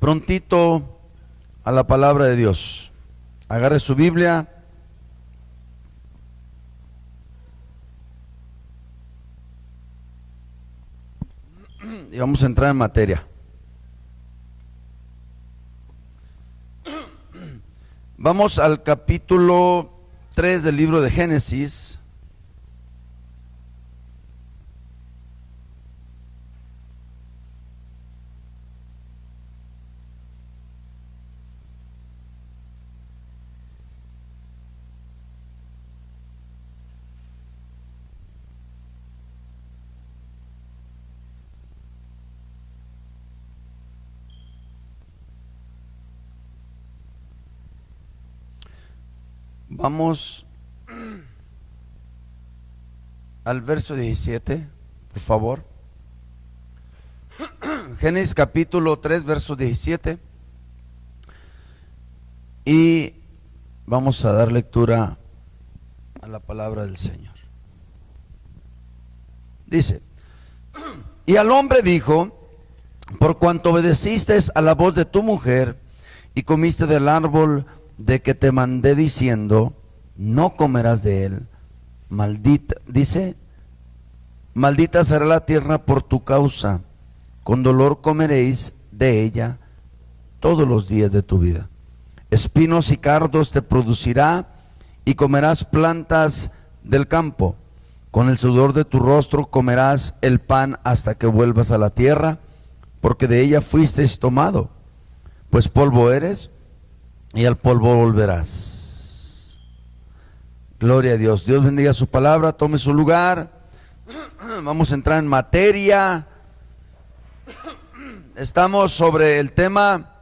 prontito a la palabra de Dios. Agarre su Biblia y vamos a entrar en materia. Vamos al capítulo 3 del libro de Génesis. Vamos al verso 17, por favor. Génesis capítulo 3, verso 17. Y vamos a dar lectura a la palabra del Señor. Dice: y al hombre dijo: por cuanto obedeciste a la voz de tu mujer y comiste del árbol de que te mandé diciendo, no comerás de él, maldita, dice, maldita será la tierra por tu causa, con dolor comeréis de ella todos los días de tu vida. Espinos y cardos te producirá, y comerás plantas del campo. Con el sudor de tu rostro comerás el pan hasta que vuelvas a la tierra, porque de ella fuisteis tomado, pues polvo eres, y al polvo volverás. Gloria a Dios. Dios bendiga su palabra, tome su lugar. Vamos a entrar en materia. Estamos sobre el tema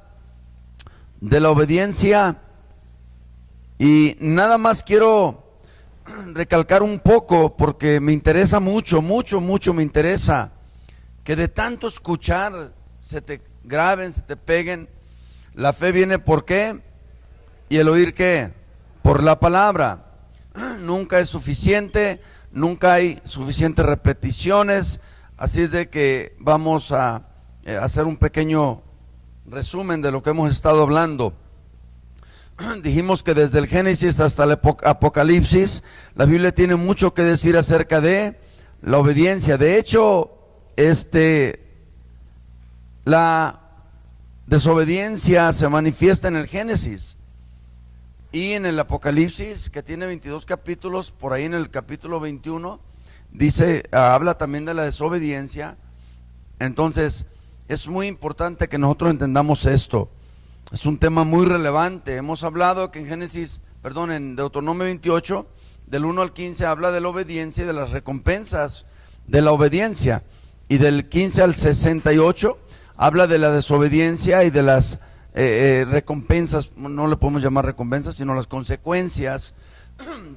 de la obediencia. Y nada más quiero recalcar un poco, porque me interesa mucho me interesa que de tanto escuchar se te graben, se te peguen. La fe viene ¿por qué? ¿Y el oír qué? Por la palabra. Nunca es suficiente, nunca hay suficientes repeticiones. Así es de que vamos a hacer un pequeño resumen de lo que hemos estado hablando. Dijimos que desde el Génesis hasta el Apocalipsis, la Biblia tiene mucho que decir acerca de la obediencia. De hecho, la desobediencia se manifiesta en el Génesis y en el Apocalipsis, que tiene 22 capítulos. Por ahí en el capítulo 21 dice, habla también de la desobediencia. Entonces es muy importante que nosotros entendamos esto. Es un tema muy relevante. Hemos hablado que en Deuteronomio 28 del 1 al 15 habla de la obediencia y de las recompensas de la obediencia, y del 15 al 68 habla de la desobediencia y de las recompensas. No le podemos llamar recompensas, sino las consecuencias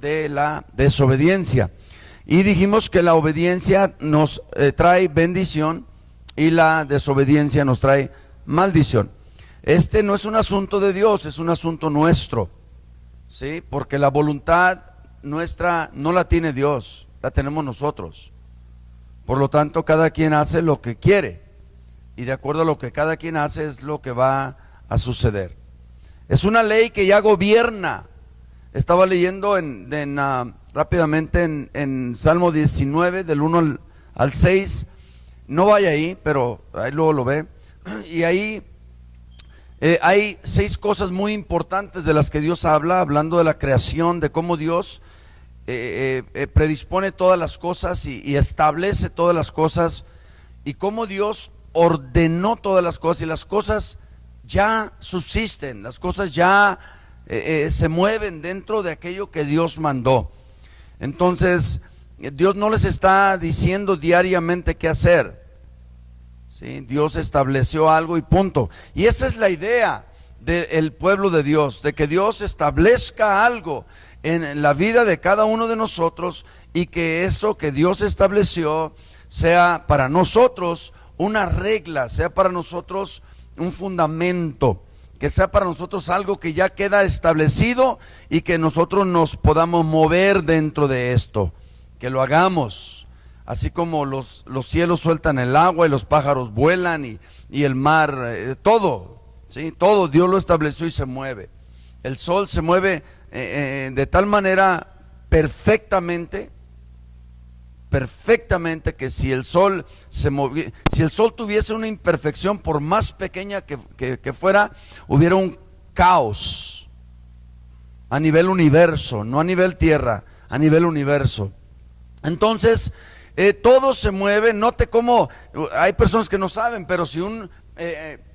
de la desobediencia. Y dijimos que la obediencia nos trae bendición y la desobediencia nos trae maldición. Este no es un asunto de Dios, es un asunto nuestro, ¿sí? Porque la voluntad nuestra no la tiene Dios, la tenemos nosotros. Por lo tanto, cada quien hace lo que quiere, y de acuerdo a lo que cada quien hace es lo que va a suceder. Es una ley que ya gobierna. Estaba leyendo rápidamente en Salmo 19 del 1 al 6. No vaya ahí, pero ahí luego lo ve. Y ahí hay 6 cosas muy importantes de las que Dios habla, hablando de la creación, de cómo Dios predispone todas las cosas y establece todas las cosas, y cómo Dios ordenó todas las cosas, y las cosas ya subsisten, las cosas ya se mueven dentro de aquello que Dios mandó. Entonces Dios no les está diciendo diariamente qué hacer, ¿sí? Dios estableció algo y punto. Y esa es la idea del pueblo de Dios, de que Dios establezca algo en la vida de cada uno de nosotros, y que eso que Dios estableció sea para nosotros una regla, sea para nosotros un fundamento, que sea para nosotros algo que ya queda establecido, y que nosotros nos podamos mover dentro de esto, que lo hagamos. Así como los cielos sueltan el agua y los pájaros vuelan y el mar, todo ¿sí? Todo Dios lo estableció y se mueve. El sol se mueve de tal manera perfectamente que si el sol si el sol tuviese una imperfección, por más pequeña que fuera, hubiera un caos a nivel universo, no a nivel tierra, a nivel universo. Entonces todo se mueve. Note cómo hay personas que no saben, pero si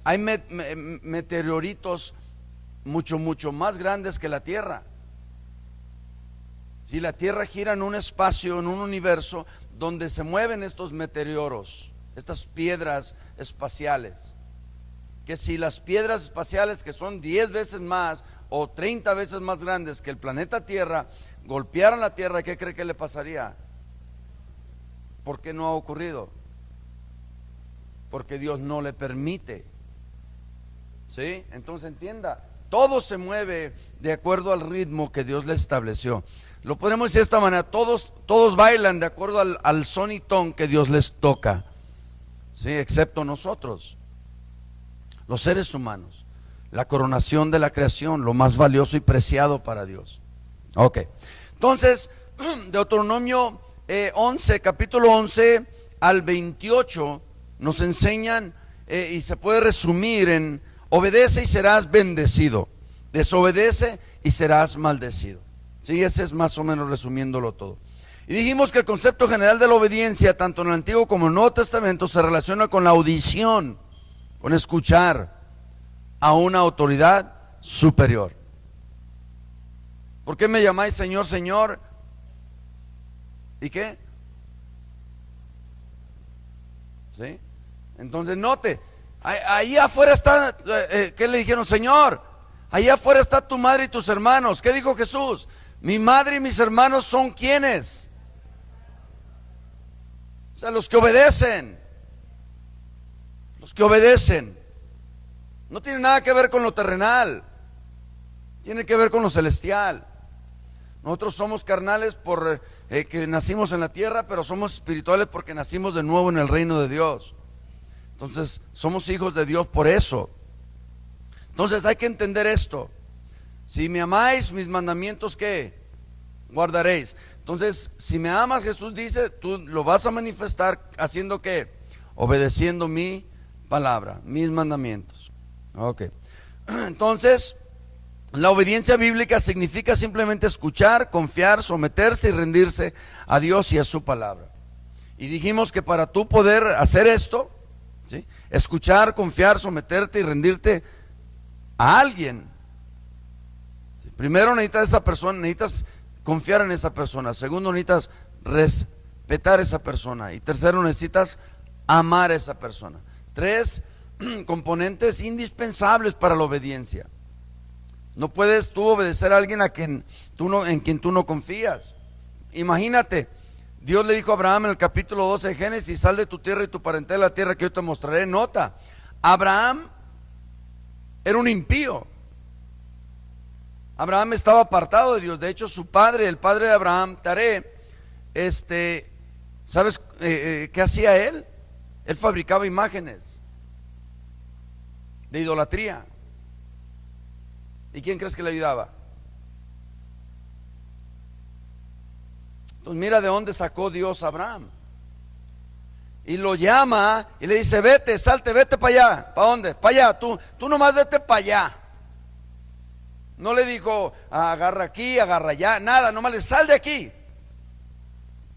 hay meteoritos mucho más grandes que la tierra. Si la tierra gira en un espacio, en un universo donde se mueven estos meteoros, estas piedras espaciales, que si las piedras espaciales, que son 10 veces más o 30 veces más grandes que el planeta Tierra, golpearan la Tierra, ¿qué cree que le pasaría? ¿Por qué no ha ocurrido? Porque Dios no le permite. ¿Sí? Entonces entienda, todo se mueve de acuerdo al ritmo que Dios le estableció. Lo podemos decir de esta manera: todos bailan de acuerdo al son y ton que Dios les toca, ¿sí? Excepto nosotros, los seres humanos, la coronación de la creación, lo más valioso y preciado para Dios. Ok, entonces Deuteronomio 11, capítulo 11 al 28 nos enseñan, y se puede resumir en: obedece y serás bendecido, desobedece y serás maldecido. Sí, ese es más o menos resumiéndolo todo. Y dijimos que el concepto general de la obediencia, tanto en el Antiguo como en el Nuevo Testamento, se relaciona con la audición, con escuchar a una autoridad superior. ¿Por qué me llamáis Señor, Señor? ¿Y qué? ¿Sí? Entonces note, ahí afuera está, ¿qué le dijeron? Señor, ahí afuera está tu madre y tus hermanos. ¿Qué dijo Jesús? Mi madre y mis hermanos son ¿quiénes? O sea, los que obedecen. Los que obedecen. No tiene nada que ver con lo terrenal, tiene que ver con lo celestial. Nosotros somos carnales por que nacimos en la tierra, pero somos espirituales porque nacimos de nuevo en el reino de Dios. Entonces somos hijos de Dios por eso. Entonces hay que entender esto: si me amáis, mis mandamientos, ¿qué? Guardaréis. Entonces, si me amas, Jesús dice, tú lo vas a manifestar haciendo ¿qué? Obedeciendo mi palabra, mis mandamientos. Ok. Entonces, la obediencia bíblica significa simplemente escuchar, confiar, someterse y rendirse a Dios y a su palabra. Y dijimos que para tú poder hacer esto, ¿sí? Escuchar, confiar, someterte y rendirte a alguien, primero necesitas esa persona, necesitas confiar en esa persona. Segundo, necesitas respetar a esa persona. Y tercero, necesitas amar a esa persona. 3 componentes indispensables para la obediencia. No puedes tú obedecer a alguien en quien tú no confías. Imagínate, Dios le dijo a Abraham en el capítulo 12 de Génesis: sal de tu tierra y tu parentela de la tierra que yo te mostraré. Nota, Abraham era un impío. Abraham estaba apartado de Dios. De hecho, su padre, el padre de Abraham, Taré, ¿sabes qué hacía él? Él fabricaba imágenes de idolatría. ¿Y quién crees que le ayudaba? Entonces mira de dónde sacó Dios a Abraham. Y lo llama y le dice: vete, salte, vete para allá. ¿Para dónde? Para allá, tú nomás vete para allá. No le dijo: agarra aquí, agarra allá, nada, nomás le: sal de aquí.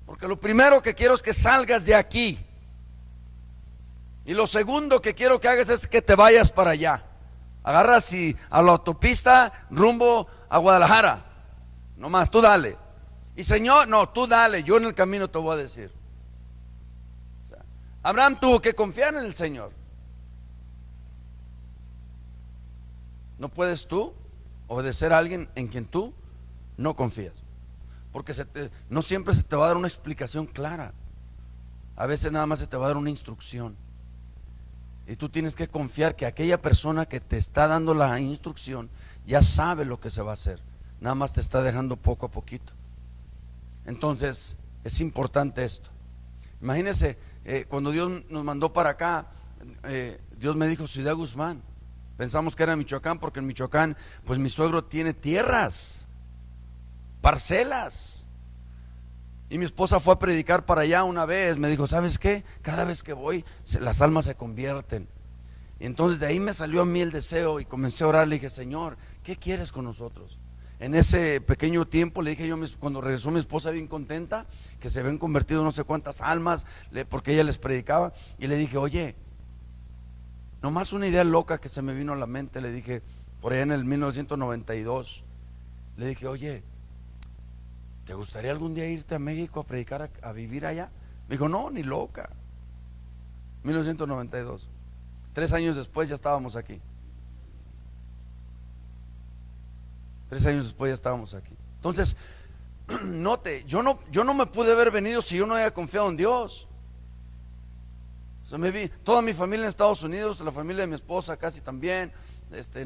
Porque lo primero que quiero es que salgas de aquí. Y lo segundo que quiero que hagas es que te vayas para allá. Agarra así a la autopista rumbo a Guadalajara. Nomás, tú dale. Y Señor, no, tú dale, yo en el camino te voy a decir. O sea, Abraham tuvo que confiar en el Señor. No puedes tú obedecer a alguien en quien tú no confías, porque no siempre se te va a dar una explicación clara. A veces nada más se te va a dar una instrucción, y tú tienes que confiar que aquella persona que te está dando la instrucción ya sabe lo que se va a hacer, nada más te está dejando poco a poquito. Entonces es importante esto. Imagínense, cuando Dios nos mandó para acá, Dios me dijo: Ciudad Guzmán. Pensamos que era Michoacán porque en Michoacán, pues mi suegro tiene tierras, parcelas. Y mi esposa fue a predicar para allá una vez. Me dijo, ¿sabes qué? Cada vez que voy, las almas se convierten. Y entonces de ahí me salió a mí el deseo y comencé a orar. Le dije, Señor, ¿qué quieres con nosotros? En ese pequeño tiempo le dije yo, cuando regresó mi esposa bien contenta, que se habían convertido no sé cuántas almas, porque ella les predicaba. Y le dije, oye, nomás una idea loca que se me vino a la mente. Le dije, por allá en el 1992, le dije, oye, ¿te gustaría algún día irte a México a predicar, a vivir allá? Me dijo, no, ni loca. 1992. 3 años después ya estábamos aquí. 3 años después ya estábamos aquí. Entonces, note, yo no me pude haber venido si yo no había confiado en Dios. O sea, toda mi familia en Estados Unidos, la familia de mi esposa casi también.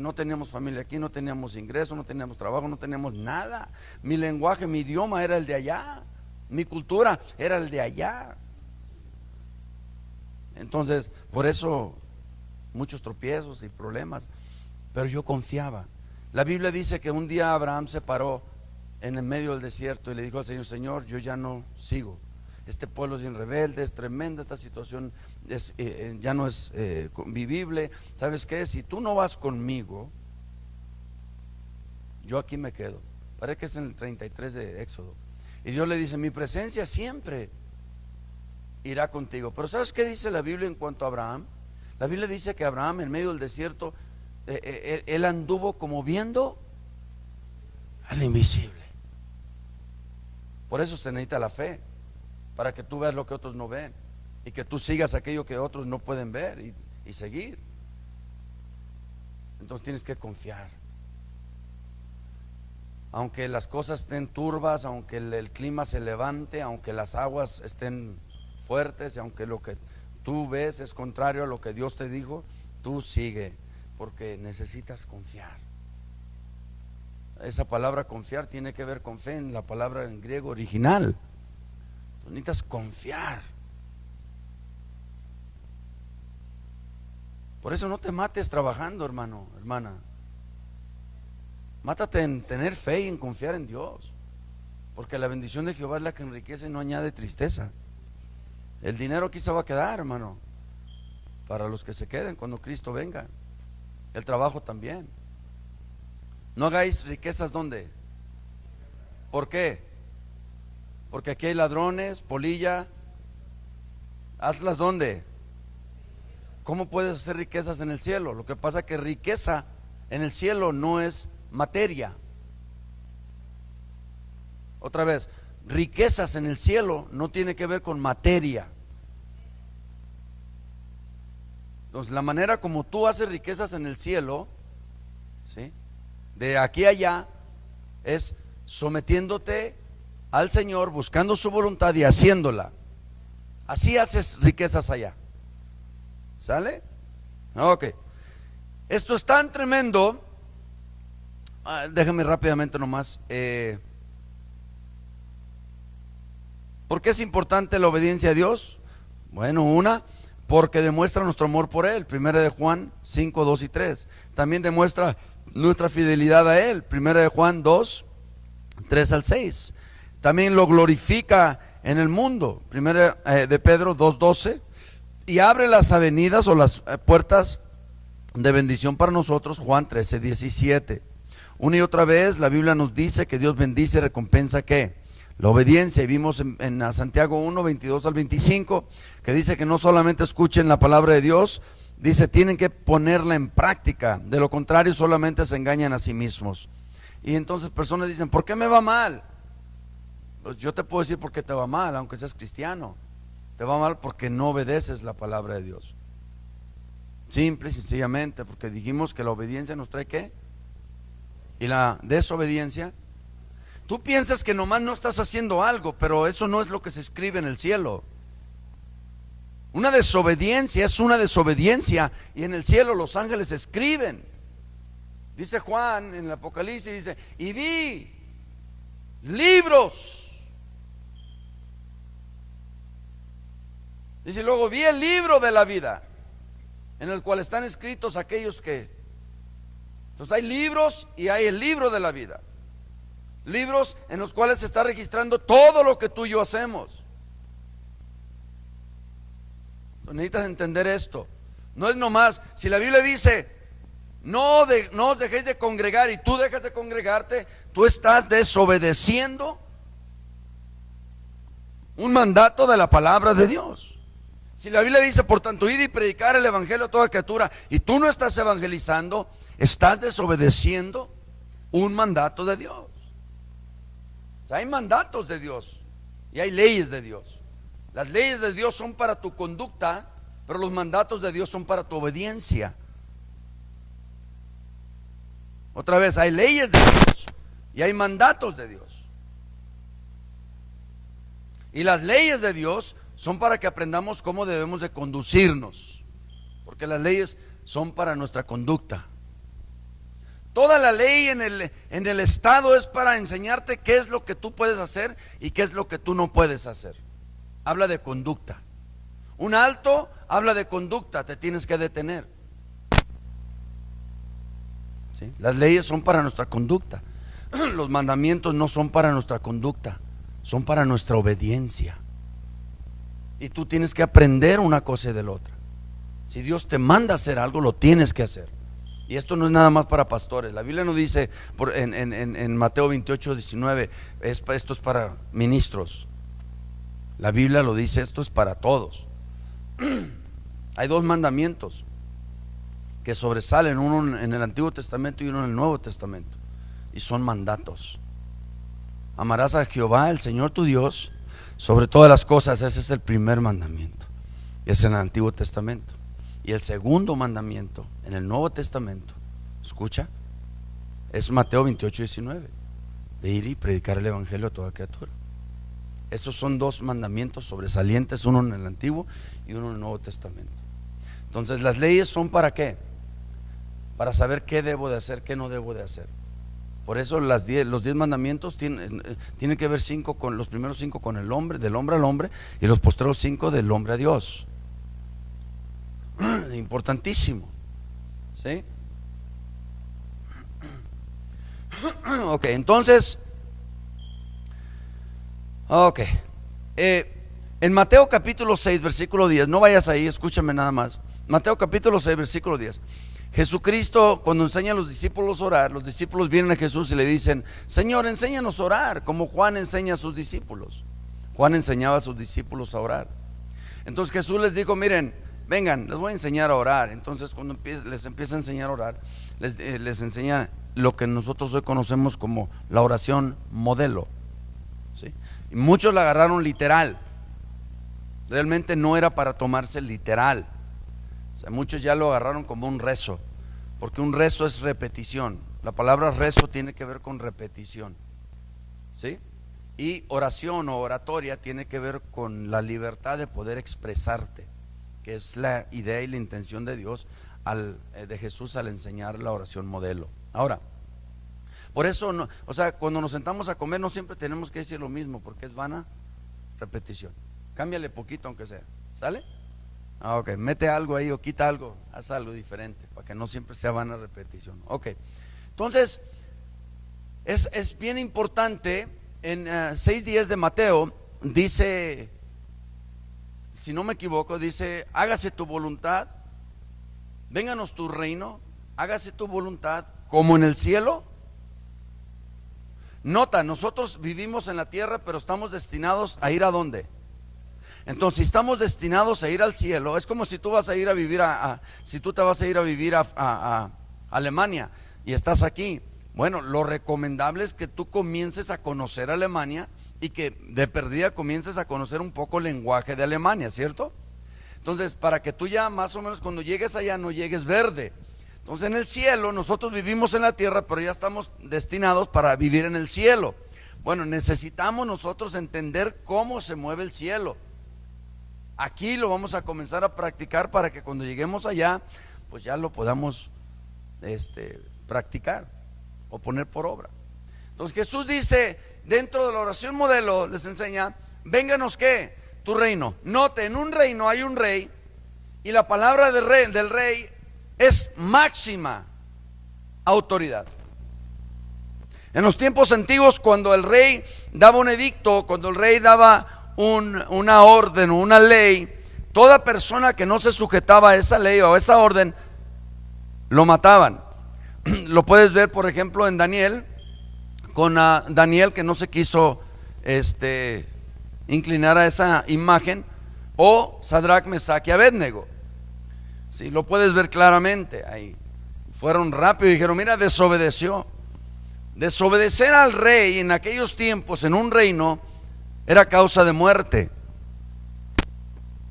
No teníamos familia aquí, no teníamos ingreso, no teníamos trabajo, no teníamos nada. Mi lenguaje, mi idioma era el de allá, mi cultura era el de allá. Entonces, por eso muchos tropiezos y problemas, pero yo confiaba. La Biblia dice que un día Abraham se paró en el medio del desierto y le dijo al Señor, Señor, yo ya no sigo. Este pueblo es bien rebelde, es tremenda, esta situación ya no es vivible. ¿Sabes qué? Si tú no vas conmigo, yo aquí me quedo. Parece que es en el 33 de Éxodo. Y Dios le dice, mi presencia siempre irá contigo. Pero ¿sabes qué dice la Biblia en cuanto a Abraham? La Biblia dice que Abraham en medio del desierto, él anduvo como viendo al invisible. Por eso se necesita la fe, para que tú veas lo que otros no ven y que tú sigas aquello que otros no pueden ver y seguir. Entonces tienes que confiar. Aunque las cosas estén turbas, aunque el clima se levante, aunque las aguas estén fuertes y aunque lo que tú ves es contrario a lo que Dios te dijo, tú sigue, porque necesitas confiar. Esa palabra confiar tiene que ver con fe en la palabra en griego original. Necesitas confiar. Por eso no te mates trabajando, hermano, hermana. Mátate en tener fe y en confiar en Dios, porque la bendición de Jehová es la que enriquece y no añade tristeza. El dinero aquí se va a quedar, hermano, para los que se queden cuando Cristo venga. El trabajo también. No hagáis riquezas, ¿dónde? ¿Por qué? Porque aquí hay ladrones, polilla. Hazlas ¿dónde? ¿Cómo puedes hacer riquezas en el cielo? Lo que pasa es que riqueza en el cielo no es materia. Otra vez, riquezas en el cielo no tiene que ver con materia. Entonces, la manera como tú haces riquezas en el cielo, ¿sí?, de aquí a allá, es sometiéndote al Señor, buscando su voluntad y haciéndola. Así haces riquezas allá. ¿Sale? Ok. Esto es tan tremendo. Déjame rápidamente nomás. ¿Por qué es importante la obediencia a Dios? Bueno, porque demuestra nuestro amor por Él. Primera de Juan 5, 2 y 3. También demuestra nuestra fidelidad a Él. Primera de Juan 2, 3 al 6. También lo glorifica en el mundo. Primera de Pedro 2:12. Y abre las avenidas o las puertas de bendición para nosotros. Juan 13:17. Una y otra vez la Biblia nos dice que Dios bendice y recompensa ¿qué? La obediencia. Y vimos en Santiago 1, 22 al 25, que dice que no solamente escuchen la palabra de Dios, dice tienen que ponerla en práctica. De lo contrario solamente se engañan a sí mismos. Y entonces personas dicen, ¿por qué me va mal? Pues yo te puedo decir por qué te va mal, aunque seas cristiano. Te va mal porque no obedeces la palabra de Dios. Simple y sencillamente, porque dijimos que la obediencia nos trae ¿qué? Y la desobediencia. Tú piensas que nomás no estás haciendo algo, pero eso no es lo que se escribe en el cielo. Una desobediencia es una desobediencia, y en el cielo los ángeles escriben. Dice Juan en el Apocalipsis, dice, y vi libros. Dice luego, vi el libro de la vida, en el cual están escritos aquellos que Entonces hay libros y hay el libro de la vida. Libros en los cuales se está registrando todo lo que tú y yo hacemos. Entonces necesitas entender esto. No es nomás, si la Biblia dice no os dejéis de congregar y tú dejas de congregarte, tú estás desobedeciendo un mandato de la palabra de Dios. Si la Biblia dice, por tanto, id y predicar el evangelio a toda criatura, y tú no estás evangelizando, estás desobedeciendo un mandato de Dios. O sea, hay mandatos de Dios y hay leyes de Dios. Las leyes de Dios son para tu conducta, pero los mandatos de Dios son para tu obediencia. Otra vez, hay leyes de Dios y hay mandatos de Dios. Y las leyes de Dios son para que aprendamos cómo debemos de conducirnos, porque las leyes son para nuestra conducta. Toda la ley en el estado es para enseñarte qué es lo que tú puedes hacer y qué es lo que tú no puedes hacer. Habla de conducta. Un alto habla de conducta, te tienes que detener. ¿Sí? Las leyes son para nuestra conducta. Los mandamientos no son para nuestra conducta, son para nuestra obediencia. Y tú tienes que aprender una cosa de la otra. Si Dios te manda a hacer algo, lo tienes que hacer. Y esto no es nada más para pastores. La Biblia no dice en Mateo 28, 19, esto es para ministros. La Biblia lo dice, esto es para todos. Hay dos mandamientos que sobresalen, uno en el Antiguo Testamento y uno en el Nuevo Testamento, y son mandatos. Amarás a Jehová, el Señor tu Dios, sobre todas las cosas. Ese es el primer mandamiento, es en el Antiguo Testamento. Y el segundo mandamiento en el Nuevo Testamento, escucha, es Mateo 28, 19, de ir y predicar el evangelio a toda criatura. Esos son dos mandamientos sobresalientes, uno en el Antiguo y uno en el Nuevo Testamento. Entonces las leyes son ¿para qué? Para saber qué debo de hacer, qué no debo de hacer. Por eso los 10 mandamientos tienen que ver los primeros 5 con el hombre, del hombre al hombre, y los postreros 5 del hombre a Dios. Importantísimo. ¿Sí? Ok, entonces, ok. En Mateo capítulo 6, versículo 10, no vayas ahí, escúchame nada más. Mateo capítulo 6, versículo 10. Jesucristo, cuando enseña a los discípulos a orar, los discípulos vienen a Jesús y le dicen: Señor, enséñanos a orar, como Juan enseña a sus discípulos. Juan enseñaba a sus discípulos a orar. Entonces Jesús les dijo: miren, vengan, les voy a enseñar a orar. Entonces cuando les empieza a enseñar a orar, les enseña lo que nosotros hoy conocemos como la oración modelo. ¿Sí? Y muchos la agarraron literal. Realmente no era para tomarse literal. O sea, muchos ya lo agarraron como un rezo, porque un rezo es repetición. La palabra rezo tiene que ver con repetición, ¿sí? Y oración o oratoria tiene que ver con la libertad de poder expresarte, que es la idea y la intención de Dios de Jesús al enseñar la oración modelo. Ahora, por eso no, o sea, cuando nos sentamos a comer no siempre tenemos que decir lo mismo, porque es vana repetición. Cámbiale poquito aunque sea, ¿sale? Ok, mete algo ahí o quita algo, haz algo diferente para que no siempre sea vana repetición. Ok, entonces es bien importante. En 6:10 de Mateo dice, si no me equivoco, dice: hágase tu voluntad, vénganos tu reino, hágase tu voluntad como en el cielo. Nota, nosotros vivimos en la tierra, pero estamos destinados a ir ¿a dónde? Entonces, si estamos destinados a ir al cielo, es como si tú vas a ir a vivir si tú te vas a ir a vivir a Alemania y estás aquí. Bueno, lo recomendable es que tú comiences a conocer Alemania y que de perdida comiences a conocer un poco el lenguaje de Alemania, ¿cierto? Entonces, para que tú ya más o menos cuando llegues allá no llegues verde. Entonces, en el cielo nosotros vivimos en la tierra, pero ya estamos destinados para vivir en el cielo. Bueno, necesitamos nosotros entender cómo se mueve el cielo. Aquí lo vamos a comenzar a practicar para que cuando lleguemos allá, pues ya lo podamos practicar o poner por obra. Entonces Jesús dice, dentro de la oración modelo, les enseña: vénganos ¿qué? Tu reino. Note, en un reino hay un rey, y la palabra del rey es máxima, autoridad. En los tiempos antiguos, cuando el rey daba un edicto, cuando el rey daba una orden o una ley, toda persona que no se sujetaba a esa ley o a esa orden, lo mataban. Lo puedes ver, por ejemplo, en Daniel, con Daniel, que no se quiso inclinar a esa imagen, o Sadrach, Mesach y Abednego. Sí, lo puedes ver claramente ahí. Fueron rápidos y dijeron: mira, desobedeció. Desobedecer al rey en aquellos tiempos, en un reino, era causa de muerte.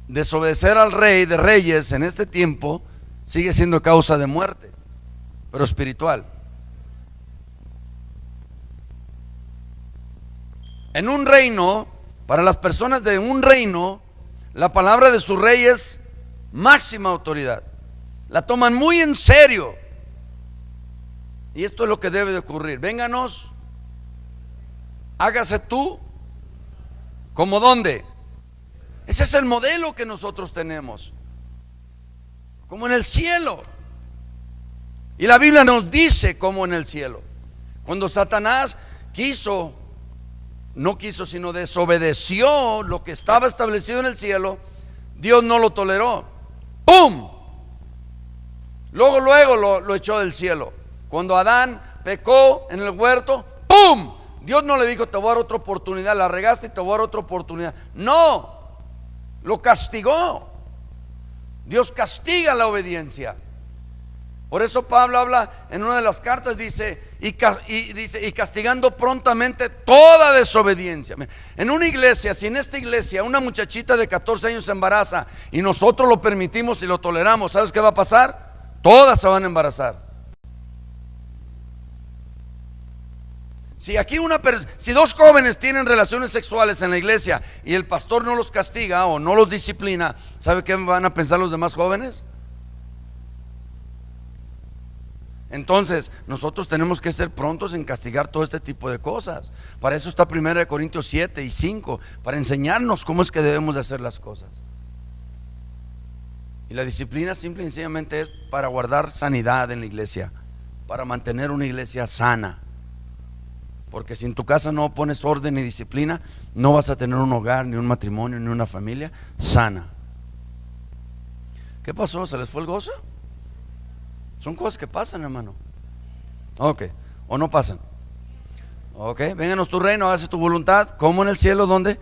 Desobedecer al rey de reyes en este tiempo sigue siendo causa de muerte, pero espiritual. En un reino, para las personas de un reino, la palabra de su rey es máxima autoridad. La toman muy en serio. Y esto es lo que debe de ocurrir. Vénganos, hágase tú, ¿como dónde? Ese es el modelo que nosotros tenemos, como en el cielo. Y la Biblia nos dice como en el cielo. Cuando Satanás no quiso, sino desobedeció lo que estaba establecido en el cielo, Dios no lo toleró. ¡Pum! Luego lo echó del cielo. Cuando Adán pecó en el huerto, ¡pum! Dios no le dijo: te voy a dar otra oportunidad, la regaste y te voy a dar otra oportunidad. No, lo castigó. Dios castiga la obediencia. Por eso Pablo habla en una de las cartas, dice, y castigando prontamente toda desobediencia. En una iglesia, si en esta iglesia una muchachita de 14 años se embaraza y nosotros lo permitimos y lo toleramos, ¿sabes qué va a pasar? Todas se van a embarazar. Si dos jóvenes tienen relaciones sexuales en la iglesia y el pastor no los castiga o no los disciplina, ¿sabe qué van a pensar los demás jóvenes? Entonces nosotros tenemos que ser prontos en castigar todo este tipo de cosas. Para eso está 1 Corintios 7 y 5, para enseñarnos cómo es que debemos de hacer las cosas. Y la disciplina simple y sencillamente es para guardar sanidad en la iglesia, para mantener una iglesia sana. Porque si en tu casa no pones orden y disciplina, no vas a tener un hogar, ni un matrimonio, ni una familia sana. ¿Qué pasó? ¿Se les fue el gozo? Son cosas que pasan, hermano. Ok, o no pasan. Ok, vénganos tu reino, hágase tu voluntad, como en el cielo, ¿dónde?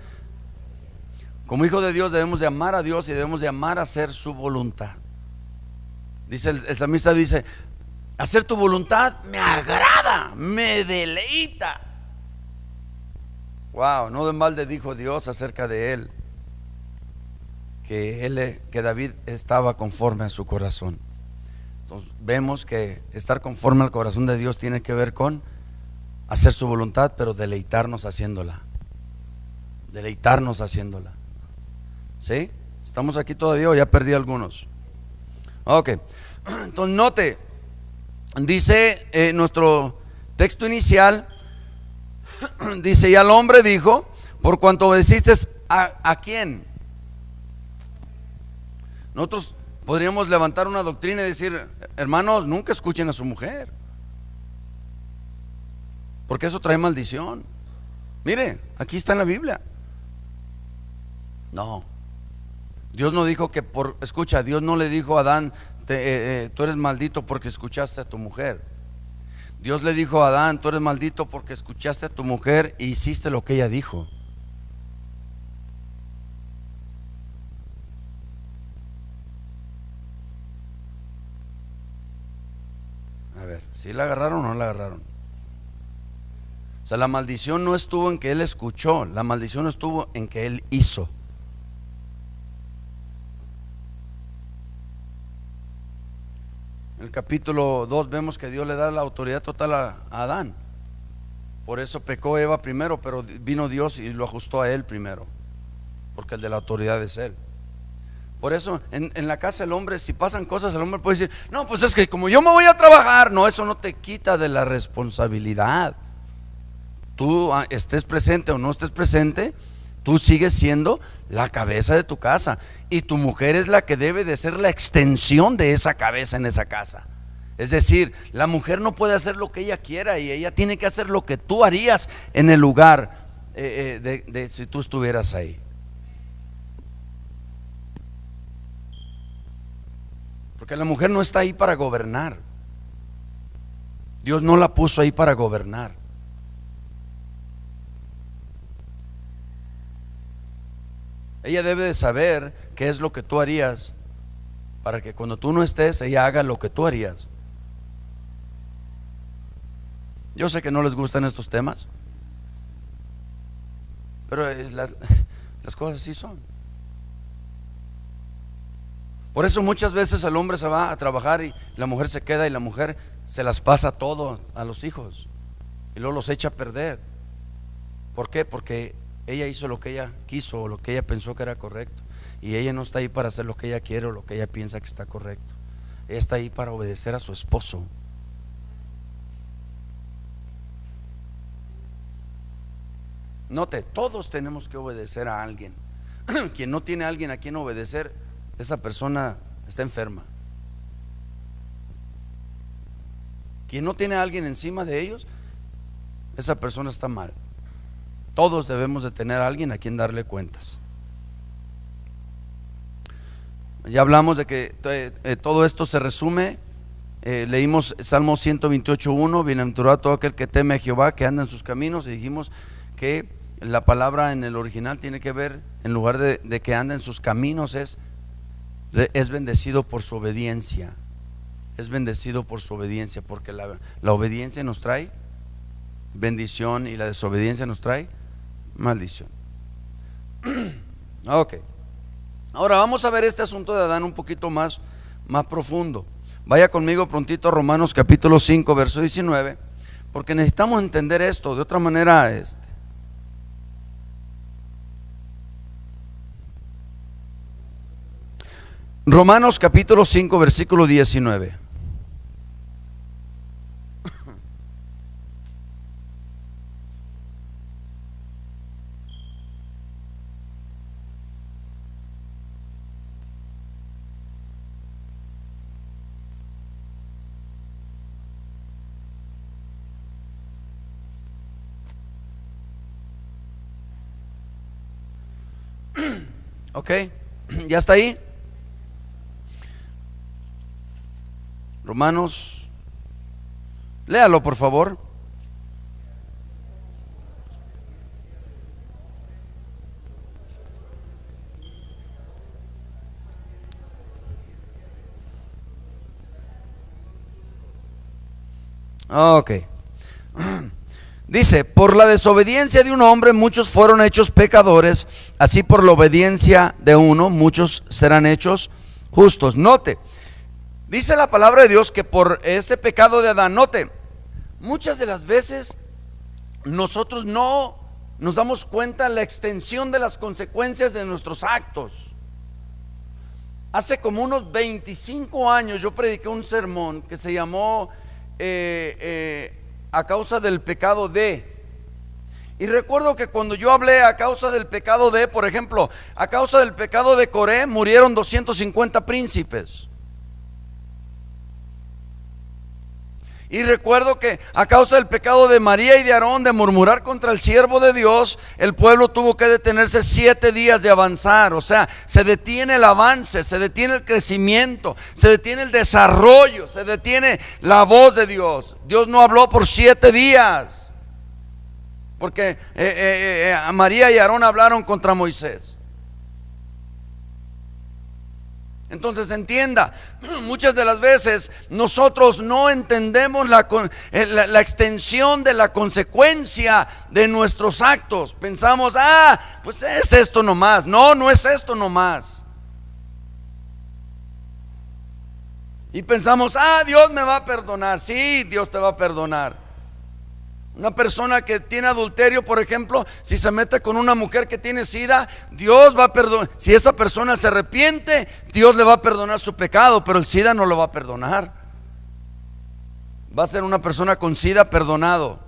Como hijos de Dios debemos de amar a Dios y debemos de amar a hacer su voluntad. Dice el salmista, dice: hacer tu voluntad me agrada, me deleita. Wow, no de balde dijo Dios acerca de él que David estaba conforme a su corazón. Entonces vemos que estar conforme al corazón de Dios tiene que ver con hacer su voluntad, pero deleitarnos haciéndola. Deleitarnos haciéndola. ¿Sí? ¿Estamos aquí todavía o ya perdí algunos? Ok, entonces note, dice nuestro texto inicial, dice: y al hombre dijo: por cuanto obedeciste ¿a quién? Nosotros podríamos levantar una doctrina y decir: hermanos, nunca escuchen a su mujer, porque eso trae maldición. Mire, aquí está en la Biblia. No, Dios no dijo que escucha, Dios no le dijo a Adán: tú eres maldito porque escuchaste a tu mujer. Dios le dijo a Adán: tú eres maldito porque escuchaste a tu mujer y hiciste lo que ella dijo. A ver, ¿sí la agarraron o no la agarraron? O sea, la maldición no estuvo en que él escuchó, la maldición estuvo en que él hizo. En el capítulo 2 vemos que Dios le da la autoridad total a Adán. Por eso pecó Eva primero, pero vino Dios y lo ajustó a él primero, porque el de la autoridad es él. Por eso en la casa del hombre, si pasan cosas, el hombre puede decir: no, pues es que como yo me voy a trabajar. No, eso no te quita de la responsabilidad. Tú estés presente o no estés presente, tú sigues siendo la cabeza de tu casa, y tu mujer es la que debe de ser la extensión de esa cabeza en esa casa. Es decir, la mujer no puede hacer lo que ella quiera y ella tiene que hacer lo que tú harías en el lugar de si tú estuvieras ahí. Porque la mujer no está ahí para gobernar. Dios no la puso ahí para gobernar. Ella debe de saber qué es lo que tú harías para que cuando tú no estés, ella haga lo que tú harías. Yo sé que no les gustan estos temas, pero las cosas así son. Por eso muchas veces el hombre se va a trabajar y la mujer se queda, y la mujer se las pasa todo a los hijos y luego los echa a perder. ¿Por qué? Porque ella hizo lo que ella quiso o lo que ella pensó que era correcto, y ella no está ahí para hacer lo que ella quiere o lo que ella piensa que está correcto. Ella está ahí para obedecer a su esposo. Note, todos tenemos que obedecer a alguien. Quien no tiene a alguien a quien obedecer, esa persona está enferma. Quien no tiene a alguien encima de ellos, esa persona está mal. Todos debemos de tener a alguien a quien darle cuentas. Ya hablamos de que todo esto se resume. Leímos Salmo 128:1, bienaventurado todo aquel que teme a Jehová, que anda en sus caminos, y dijimos que la palabra en el original tiene que ver, en lugar de que anda en sus caminos, es bendecido por su obediencia. Es bendecido por su obediencia, porque la obediencia nos trae bendición y la desobediencia nos trae maldición. Ok, ahora vamos a ver este asunto de Adán un poquito más profundo. Vaya conmigo prontito a Romanos capítulo 5 verso 19, porque necesitamos entender esto. De otra manera Romanos capítulo 5 versículo 19. Ok, ¿ya está ahí? Romanos, léalo por favor. Ok. Dice: por la desobediencia de un hombre muchos fueron hechos pecadores, así por la obediencia de uno muchos serán hechos justos. Note, dice la palabra de Dios que por este pecado de Adán, note, muchas de las veces nosotros no nos damos cuenta de la extensión de las consecuencias de nuestros actos. Hace como unos 25 años yo prediqué un sermón que se llamó a causa del pecado de. Y recuerdo que cuando yo hablé a causa del pecado de, por ejemplo, a causa del pecado de Coré murieron 250 príncipes. Y recuerdo que a causa del pecado de María y de Aarón de murmurar contra el siervo de Dios, el pueblo tuvo que detenerse 7 días de avanzar. O sea, se detiene el avance, se detiene el crecimiento, se detiene el desarrollo, se detiene la voz de Dios. Dios no habló por 7 días porque María y Aarón hablaron contra Moisés. Entonces entienda, muchas de las veces nosotros no entendemos la extensión de la consecuencia de nuestros actos. Pensamos, pues es esto nomás. No, no es esto nomás. Y pensamos, Dios me va a perdonar. Sí, Dios te va a perdonar. Una persona que tiene adulterio, por ejemplo, si se mete con una mujer que tiene sida, Dios va a perdonar. Si esa persona se arrepiente, Dios le va a perdonar su pecado, pero el sida no lo va a perdonar. Va a ser una persona con sida perdonado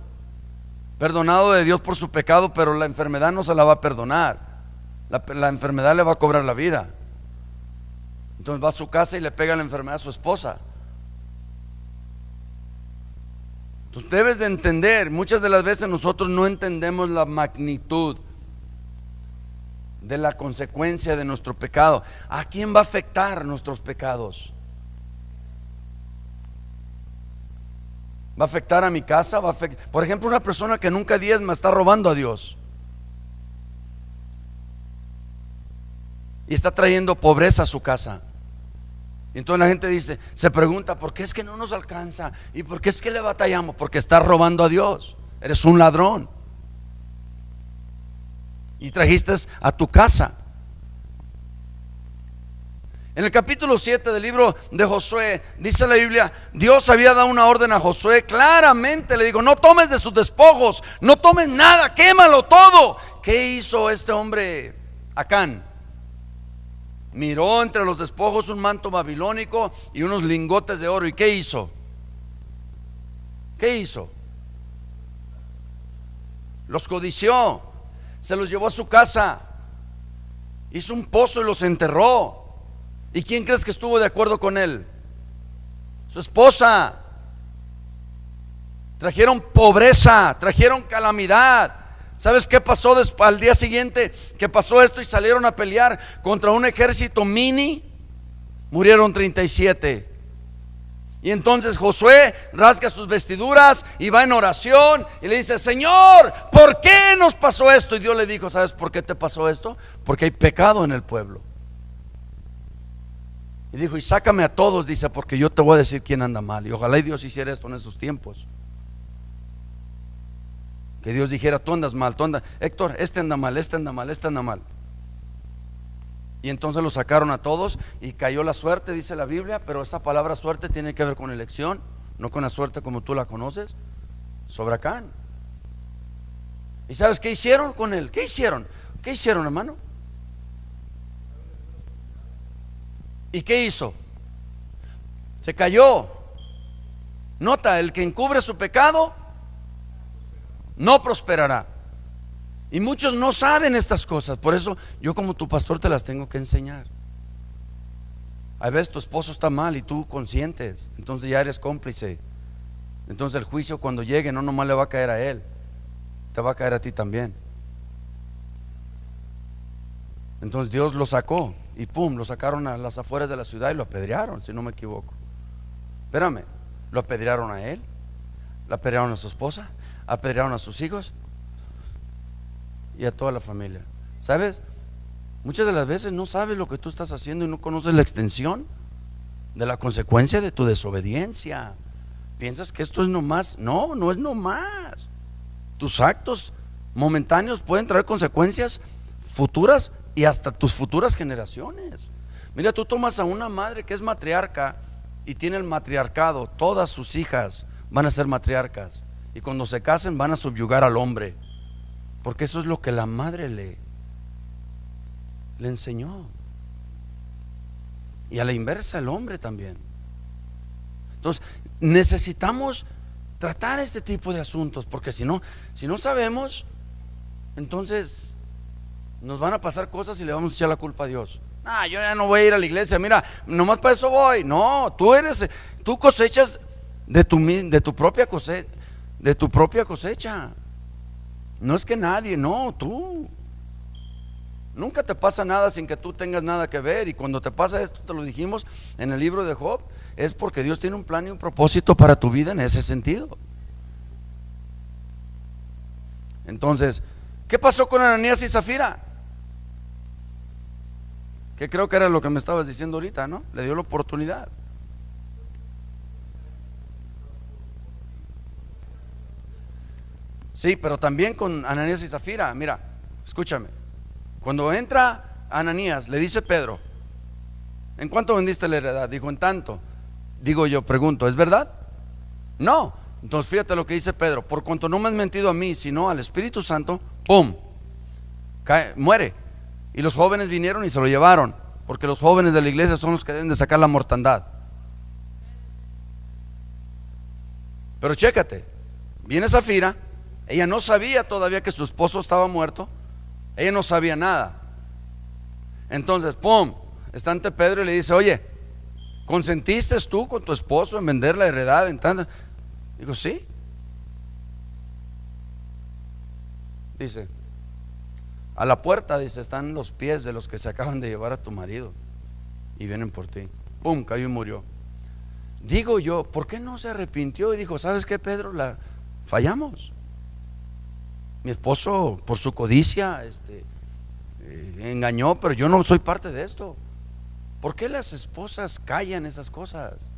de Dios por su pecado, pero la enfermedad no se la va a perdonar. La enfermedad le va a cobrar la vida. Entonces va a su casa y le pega la enfermedad a su esposa. Entonces debes de entender, muchas de las veces nosotros no entendemos la magnitud de la consecuencia de nuestro pecado. ¿A quién va a afectar nuestros pecados? ¿Va a afectar a mi casa? Por ejemplo, una persona que nunca diezma está robando a Dios y está trayendo pobreza a su casa. Y entonces la gente dice, se pregunta, ¿por qué es que no nos alcanza? ¿Y por qué es que le batallamos? Porque estás robando a Dios. Eres un ladrón y trajiste a tu casa. En el capítulo 7 del libro de Josué, dice la Biblia, Dios había dado una orden a Josué. Claramente le dijo, no tomes de sus despojos, no tomes nada, quémalo todo. ¿Qué hizo este hombre Acán? Miró entre los despojos un manto babilónico y unos lingotes de oro. ¿Y qué hizo? ¿Qué hizo? Los codició, se los llevó a su casa, hizo un pozo y los enterró. ¿Y quién crees que estuvo de acuerdo con él? Su esposa. Trajeron pobreza, trajeron calamidad. ¿Sabes qué pasó al día siguiente que pasó esto y salieron a pelear contra un ejército mini? Murieron 37. Y entonces Josué rasga sus vestiduras y va en oración y le dice, Señor, ¿por qué nos pasó esto? Y Dios le dijo, ¿sabes por qué te pasó esto? Porque hay pecado en el pueblo. Y dijo, y sácame a todos, dice, porque yo te voy a decir quién anda mal. Y ojalá y Dios hiciera esto en esos tiempos. Que Dios dijera, tú andas mal, Héctor, este anda mal, este anda mal, este anda mal. Y entonces lo sacaron a todos y cayó la suerte, dice la Biblia. Pero esta palabra suerte tiene que ver con elección, no con la suerte como tú la conoces, sobre Acán. ¿Y sabes qué hicieron con él? ¿Qué hicieron? ¿Qué hicieron, hermano? ¿Y qué hizo? Se cayó. Nota, el que encubre su pecado no prosperará. Y muchos no saben estas cosas. Por eso yo como tu pastor te las tengo que enseñar. A veces tu esposo está mal y tú consientes, entonces ya eres cómplice. Entonces el juicio cuando llegue no nomás le va a caer a él, te va a caer a ti también. Entonces Dios lo sacó y pum, lo sacaron a las afueras de la ciudad y lo apedrearon, si no me equivoco. Espérame, lo apedrearon a él, lo apedrearon a su esposa, apedrearon a sus hijos y a toda la familia. ¿Sabes? Muchas de las veces no sabes lo que tú estás haciendo y no conoces la extensión de la consecuencia de tu desobediencia. Piensas que esto es nomás. No, no es nomás. Tus actos momentáneos pueden traer consecuencias futuras y hasta tus futuras generaciones. Mira, tú tomas a una madre que es matriarca y tiene el matriarcado. Todas sus hijas van a ser matriarcas y cuando se casen van a subyugar al hombre, porque eso es lo que la madre le enseñó. Y a la inversa el hombre también. Entonces necesitamos tratar este tipo de asuntos, porque si no sabemos, entonces nos van a pasar cosas y le vamos a echar la culpa a Dios. Yo ya no voy a ir a la iglesia, mira, nomás para eso voy. No, tú cosechas de tu propia cosecha. No es que nadie, no, tú. Nunca te pasa nada sin que tú tengas nada que ver. Y cuando te pasa esto, te lo dijimos en el libro de Job, es porque Dios tiene un plan y un propósito para tu vida en ese sentido. Entonces, ¿qué pasó con Ananías y Zafira? Que creo que era lo que me estabas diciendo ahorita, ¿no? Le dio la oportunidad. Sí, pero también con Ananías y Zafira. Mira, escúchame. Cuando entra Ananías, le dice Pedro, ¿en cuánto vendiste la heredad? Dijo, en tanto. Digo yo, pregunto, ¿es verdad? No. Entonces fíjate lo que dice Pedro: por cuanto no me has mentido a mí, sino al Espíritu Santo, ¡pum!, muere. Y los jóvenes vinieron y se lo llevaron, porque los jóvenes de la iglesia son los que deben de sacar la mortandad. Pero chécate, viene Zafira, ella no sabía todavía que su esposo estaba muerto, ella no sabía nada. Entonces, ¡pum!, está ante Pedro y le dice, oye, ¿consentiste tú con tu esposo en vender la heredad en tanta? Digo, sí. Dice, a la puerta, dice, están los pies de los que se acaban de llevar a tu marido y vienen por ti. Pum, cayó y murió. Digo yo, ¿por qué no se arrepintió y dijo, ¿sabes qué, Pedro? Fallamos. Mi esposo, por su codicia, engañó, pero yo no soy parte de esto. ¿Por qué las esposas callan esas cosas?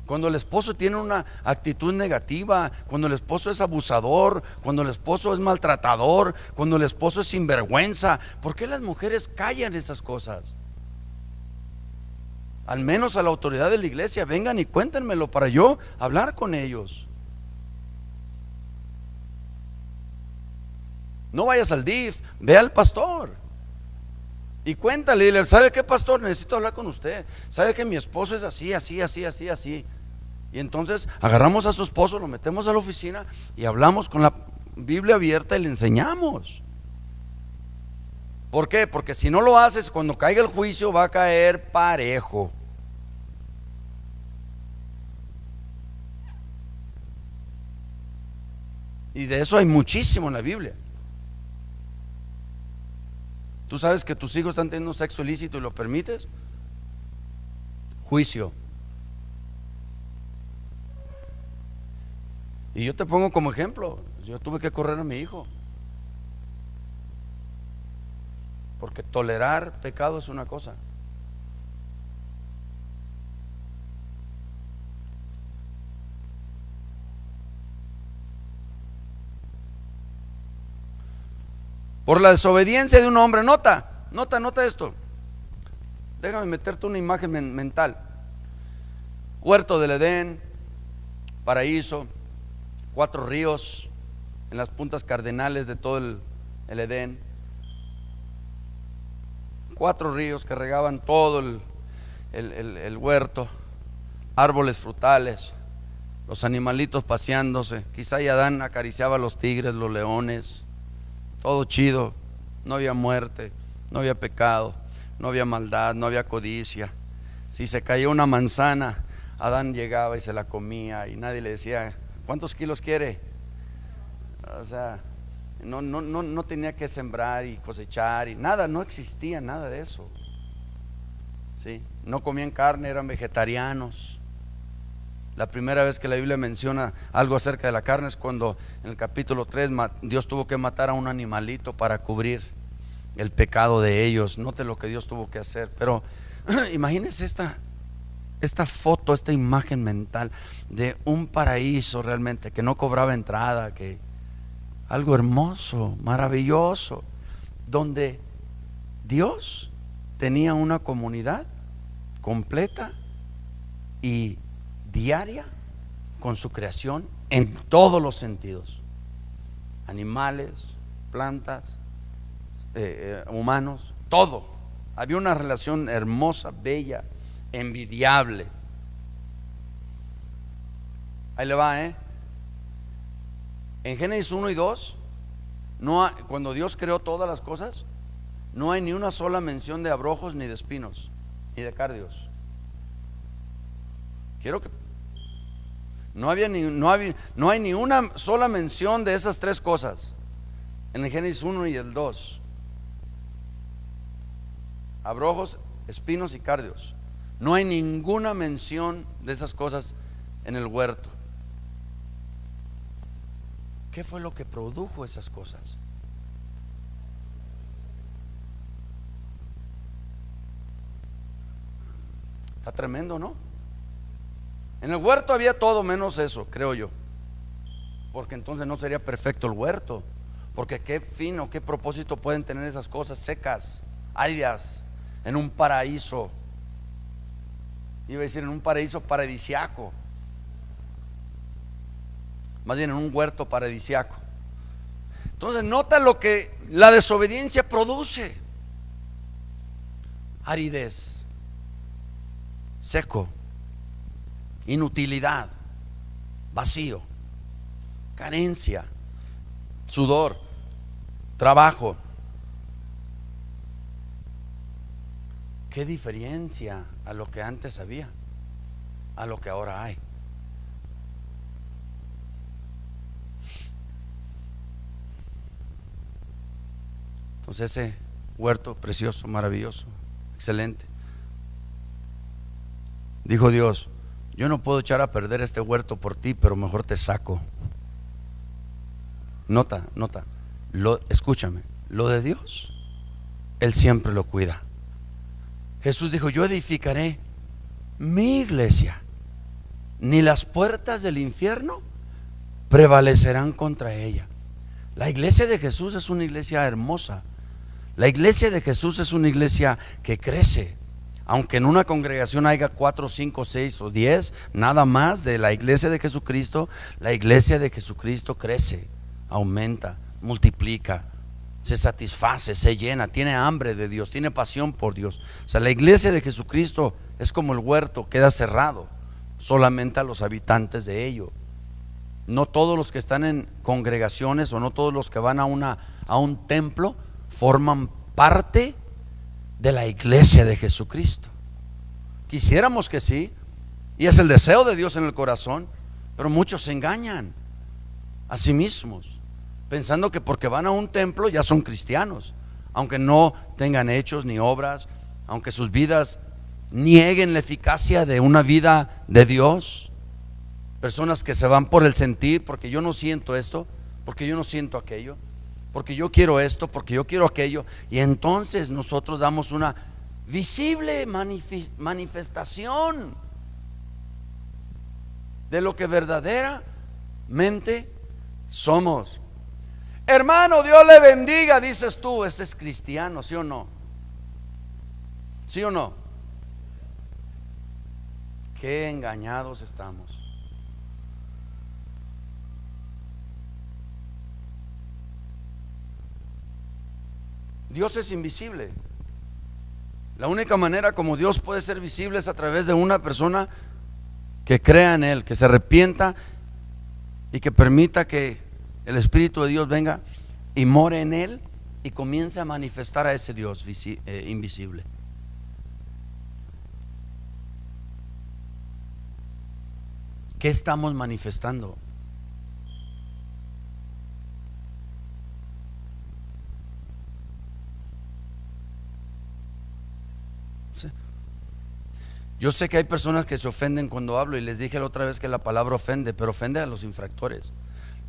Cuando el esposo tiene una actitud negativa, cuando el esposo es abusador, cuando el esposo es maltratador, cuando el esposo es sinvergüenza, ¿por qué las mujeres callan esas cosas? Al menos a la autoridad de la iglesia, vengan y cuéntenmelo para yo hablar con ellos. No vayas al DIF, ve al pastor y cuéntale, dile, ¿sabe qué, pastor? Necesito hablar con usted. ¿Sabe que mi esposo es así, así, así, así, así? Y entonces agarramos a su esposo, lo metemos a la oficina y hablamos con la Biblia abierta y le enseñamos. ¿Por qué? Porque si no lo haces, cuando caiga el juicio va a caer parejo. Y de eso hay muchísimo en la Biblia. ¿Tú sabes que tus hijos están teniendo sexo ilícito y lo permites? Juicio. Y yo te pongo como ejemplo, yo tuve que correr a mi hijo, porque tolerar pecado es una cosa. Por la desobediencia de un hombre, nota esto. Déjame meterte una imagen mental. Huerto del Edén, paraíso, 4 ríos en las puntas cardinales de todo el Edén. 4 ríos que regaban todo el huerto, árboles frutales, los animalitos paseándose. Quizá y Adán acariciaba a los tigres, los leones, todo chido. No había muerte, no había pecado, no había maldad, no había codicia. Si se caía una manzana, Adán llegaba y se la comía y nadie le decía, ¿cuántos kilos quiere? O sea, no tenía que sembrar y cosechar y nada, no existía nada de eso. ¿Sí? No comían carne, eran vegetarianos. La primera vez que la Biblia menciona algo acerca de la carne es cuando en el capítulo 3 Dios tuvo que matar a un animalito para cubrir el pecado de ellos. Note lo que Dios tuvo que hacer. Pero imagínense esta foto, esta imagen mental de un paraíso realmente que no cobraba entrada, que algo hermoso, maravilloso, donde Dios tenía una comunidad completa y diaria con su creación en todos los sentidos: animales, plantas, humanos, todo. Había una relación hermosa, bella, envidiable. Ahí le va, en Génesis 1 y 2 cuando Dios creó todas las cosas, no hay ni una sola mención de abrojos, ni de espinos, ni de cardios. Quiero que no hay ni una sola mención de esas 3 cosas en el Génesis 1 y el 2: abrojos, espinos y cardios. No hay ninguna mención de esas cosas en el huerto. ¿Qué fue lo que produjo esas cosas? Está tremendo, ¿no? En el huerto había todo menos eso, creo yo, porque entonces no sería perfecto el huerto. Porque qué fin o qué propósito pueden tener esas cosas secas, áridas, en un paraíso. Iba a decir en un paraíso paradisiaco, más bien en un huerto paradisiaco. Entonces nota lo que la desobediencia produce: aridez, seco, inutilidad, vacío, carencia, sudor, trabajo. ¿Qué diferencia a lo que antes había, a lo que ahora hay? Entonces ese huerto precioso, maravilloso, excelente. Dijo Dios: yo no puedo echar a perder este huerto por ti, pero mejor te saco. Nota, escúchame, lo de Dios, Él siempre lo cuida. Jesús dijo: yo edificaré mi iglesia, ni las puertas del infierno prevalecerán contra ella. La iglesia de Jesús es una iglesia hermosa. La iglesia de Jesús es una iglesia que crece. Aunque en una congregación haya 4, 5, 6 o 10, nada más de la iglesia de Jesucristo, la iglesia de Jesucristo crece, aumenta, multiplica, se satisface, se llena, tiene hambre de Dios, tiene pasión por Dios. O sea, la iglesia de Jesucristo es como el huerto, queda cerrado solamente a los habitantes de ello. No todos los que están en congregaciones o no todos los que van a un templo forman parte de la iglesia de Jesucristo. Quisiéramos que sí, y es el deseo de Dios en el corazón, pero muchos se engañan a sí mismos, pensando que porque van a un templo ya son cristianos, aunque no tengan hechos ni obras, aunque sus vidas nieguen la eficacia de una vida de Dios. Personas que se van por el sentir, porque yo no siento esto, porque yo no siento aquello, porque yo quiero esto, porque yo quiero aquello. Y entonces nosotros damos una visible manifestación de lo que verdaderamente somos. Hermano, Dios le bendiga, dices tú. Ese es cristiano, ¿sí o no? ¿Sí o no? Qué engañados estamos. Dios es invisible. La única manera como Dios puede ser visible es a través de una persona que crea en Él, que se arrepienta y que permita que el Espíritu de Dios venga y more en Él y comience a manifestar a ese Dios invisible. ¿Qué estamos manifestando? Yo sé que hay personas que se ofenden cuando hablo, y les dije la otra vez que la palabra ofende, pero ofende a los infractores.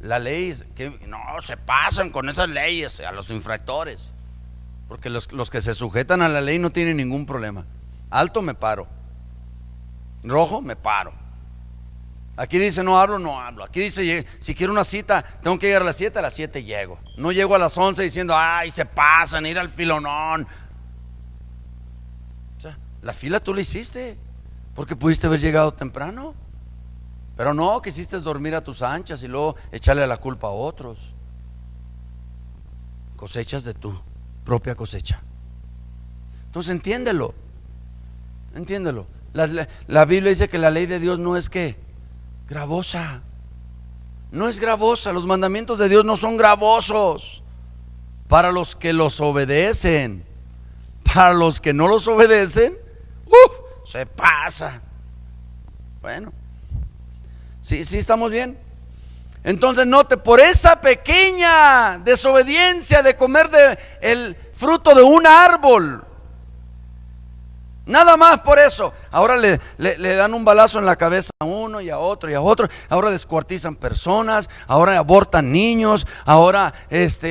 La ley es que no se pasan con esas leyes a los infractores, porque los que se sujetan a la ley no tienen ningún problema. Alto, me paro. Rojo, me paro. Aquí dice no hablo. Aquí dice si quiero una cita tengo que llegar a las 7 llego. No llego a las 11 diciendo ay, se pasan, ir al filonón. O sea, la fila tú la hiciste porque pudiste haber llegado temprano, pero no quisiste dormir a tus anchas y luego echarle la culpa a otros. Cosechas de tu propia cosecha. Entonces entiéndelo. La Biblia dice que la ley de Dios no es gravosa. No es gravosa. Los mandamientos de Dios no son gravosos para los que los obedecen. Para los que no los obedecen, se pasa. Bueno, sí estamos bien. Entonces note, por esa pequeña desobediencia de comer el fruto de un árbol, nada más por eso, ahora le dan un balazo en la cabeza a uno y a otro y a otro. Ahora descuartizan personas, ahora abortan niños, ahora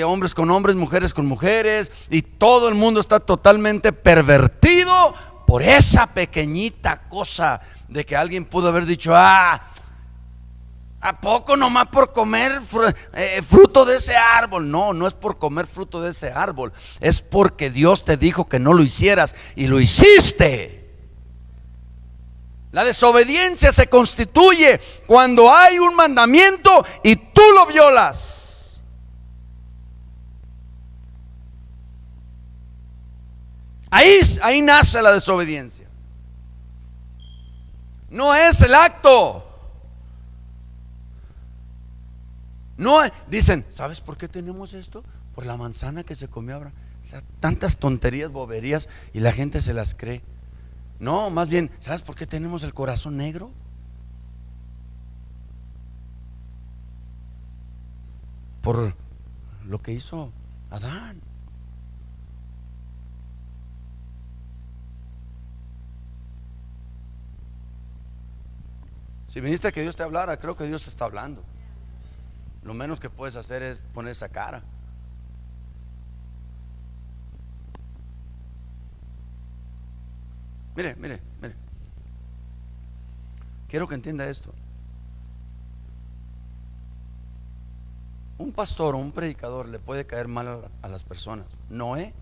hombres con hombres, mujeres con mujeres, y todo el mundo está totalmente pervertido por esa pequeñita cosa de que alguien pudo haber dicho ¿a poco nomás por comer fruto de ese árbol? No es por comer fruto de ese árbol, es porque Dios te dijo que no lo hicieras y lo hiciste. La desobediencia se constituye cuando hay un mandamiento y tú lo violas. Ahí nace la desobediencia. No es el acto. No, dicen, ¿sabes por qué tenemos esto? Por la manzana que se comió Abraham. O sea, tantas tonterías, boberías, y la gente se las cree. No, más bien, ¿sabes por qué tenemos el corazón negro? Por lo que hizo Adán. Si viniste a que Dios te hablara, creo que Dios te está hablando. Lo menos que puedes hacer es poner esa cara. Mire, mire, mire. Quiero que entienda esto. Un pastor o un predicador le puede caer mal a las personas. Noé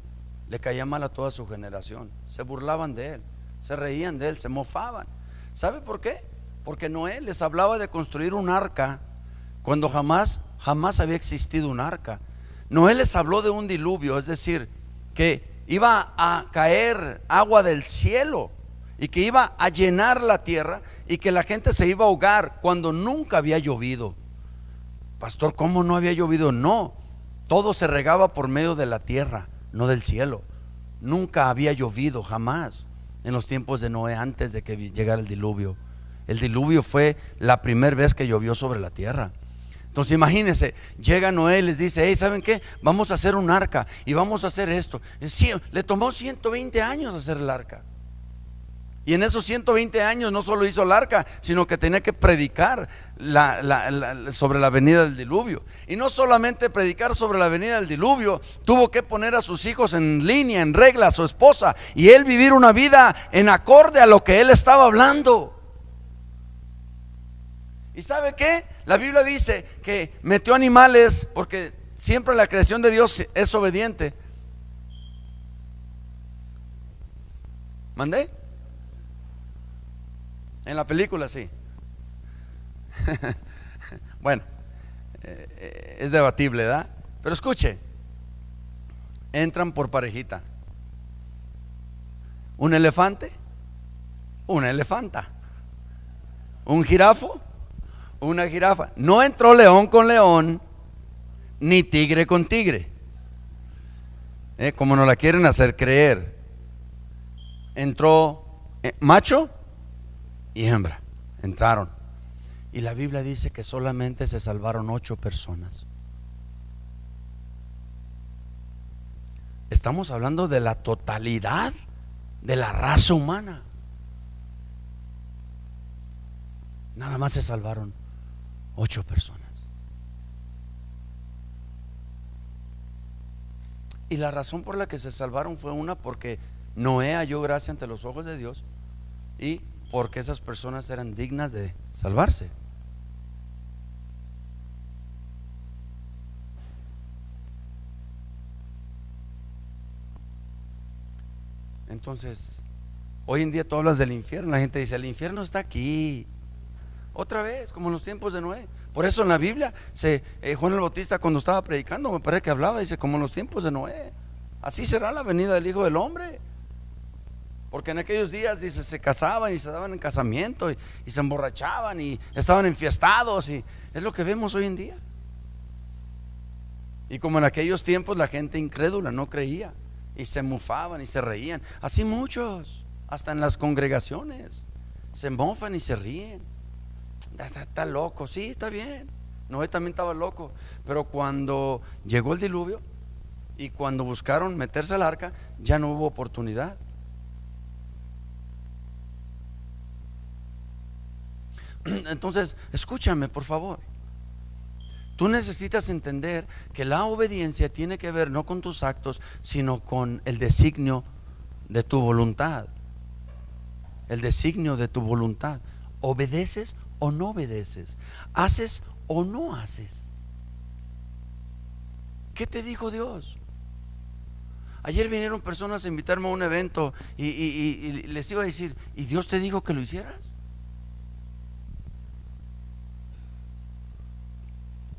le caía mal a toda su generación. Se burlaban de él, se reían de él, se mofaban. ¿Sabe por qué? Porque Noé les hablaba de construir un arca cuando jamás había existido un arca. Noé les habló de un diluvio, es decir, que iba a caer agua del cielo y que iba a llenar la tierra y que la gente se iba a ahogar cuando nunca había llovido. Pastor, ¿cómo no había llovido? No, todo se regaba por medio de la tierra, no del cielo. Nunca había llovido, jamás, en los tiempos de Noé, antes de que llegara el diluvio. El diluvio fue la primera vez que llovió sobre la tierra. Entonces imagínense, llega Noé y les dice: hey, ¿saben qué? Vamos a hacer un arca y vamos a hacer esto. Sí, le tomó 120 años hacer el arca. Y en esos 120 años no solo hizo el arca, sino que tenía que predicar sobre la venida del diluvio. Y no solamente predicar sobre la venida del diluvio, tuvo que poner a sus hijos en línea, en regla, a su esposa, y él vivir una vida en acorde a lo que él estaba hablando. ¿Y sabe qué? La Biblia dice que metió animales, porque siempre la creación de Dios es obediente. ¿Mandé? En la película sí. Bueno, es debatible, ¿verdad? Pero escuche, entran por parejita. Un elefante, una elefanta. Un jirafo, una jirafa. No entró león con león, ni tigre con tigre, como nos la quieren hacer creer. Entró macho y hembra, entraron. Y la Biblia dice que solamente se salvaron 8 personas. Estamos hablando de la totalidad de la raza humana. Nada más se salvaron 8 personas. Y la razón por la que se salvaron fue porque Noé halló gracia ante los ojos de Dios y porque esas personas eran dignas de salvarse. Entonces, hoy en día tú hablas del infierno, la gente dice: el infierno está aquí. Otra vez, como en los tiempos de Noé. Por eso en la Biblia Juan el Bautista, cuando estaba predicando, me parece que hablaba, dice: como en los tiempos de Noé, así será la venida del Hijo del Hombre. Porque en aquellos días, dice, se casaban y se daban en casamiento y se emborrachaban y estaban enfiestados, y es lo que vemos hoy en día. Y como en aquellos tiempos la gente incrédula no creía y se mofaban y se reían, así muchos, hasta en las congregaciones, se mofan y se ríen. Está loco, sí, está bien. Noé también estaba loco. Pero cuando llegó el diluvio y cuando buscaron meterse al arca, ya no hubo oportunidad. Entonces, escúchame, por favor. Tú necesitas entender que la obediencia tiene que ver no con tus actos, sino con el designio de tu voluntad. El designio de tu voluntad. ¿Obedeces o no obedeces? ¿Haces o no haces? ¿Qué te dijo Dios? Ayer vinieron personas a invitarme a un evento y les iba a decir: ¿y Dios te dijo que lo hicieras?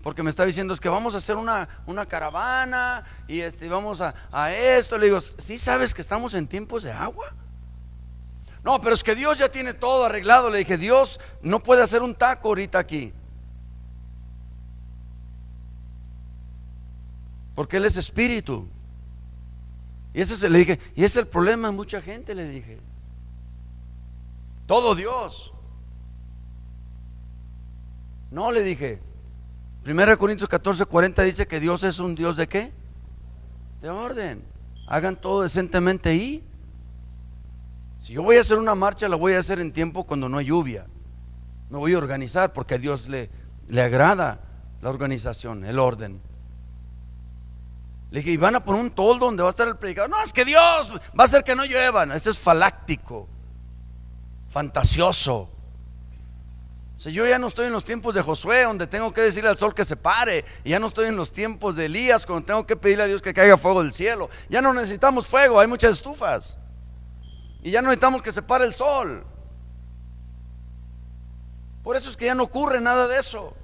Porque me está diciendo: es que vamos a hacer una caravana y vamos a esto. Le digo: ¿sí sabes que estamos en tiempos de agua? No, pero es que Dios ya tiene todo arreglado. Le dije: Dios no puede hacer un taco ahorita aquí, porque Él es espíritu. Y le dije, y ese es el problema de mucha gente. Le dije: todo Dios. No, le dije, 1 Corintios 14:40 dice que Dios es un Dios ¿de qué? De orden. Hagan todo decentemente. Y si yo voy a hacer una marcha, la voy a hacer en tiempo cuando no hay lluvia. Me voy a organizar porque a Dios le agrada la organización, el orden. Le dije, y van a poner un toldo donde va a estar el predicador. No, es que Dios va a hacer que no lluevan. Ese es faláctico, fantasioso. O sea, yo ya no estoy en los tiempos de Josué, donde tengo que decirle al sol que se pare. Y ya no estoy en los tiempos de Elías, cuando tengo que pedirle a Dios que caiga fuego del cielo. Ya no necesitamos fuego, hay muchas estufas. Y ya no necesitamos que se pare el sol. Por eso es que ya no ocurre nada de eso,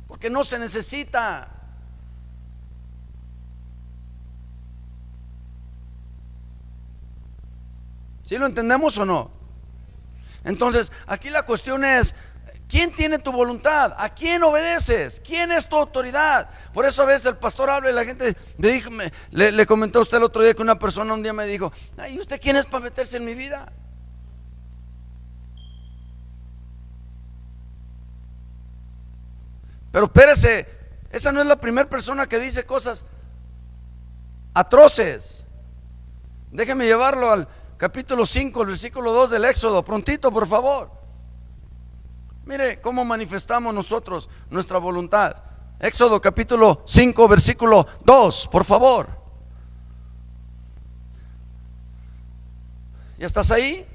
porque no se necesita. ¿Sí lo entendemos o no? Entonces, aquí la cuestión es, ¿quién tiene tu voluntad? ¿A quién obedeces? ¿Quién es tu autoridad? Por eso a veces el pastor habla y la gente le comentó a usted el otro día que una persona un día me dijo, ay, ¿usted quién es para meterse en mi vida? Pero espérese, esa no es la primera persona que dice cosas atroces. Déjeme llevarlo al capítulo 5, el versículo 2 del Éxodo, prontito por favor. Mire cómo manifestamos nosotros nuestra voluntad. Éxodo capítulo 5, versículo 2, por favor. ¿Ya estás ahí?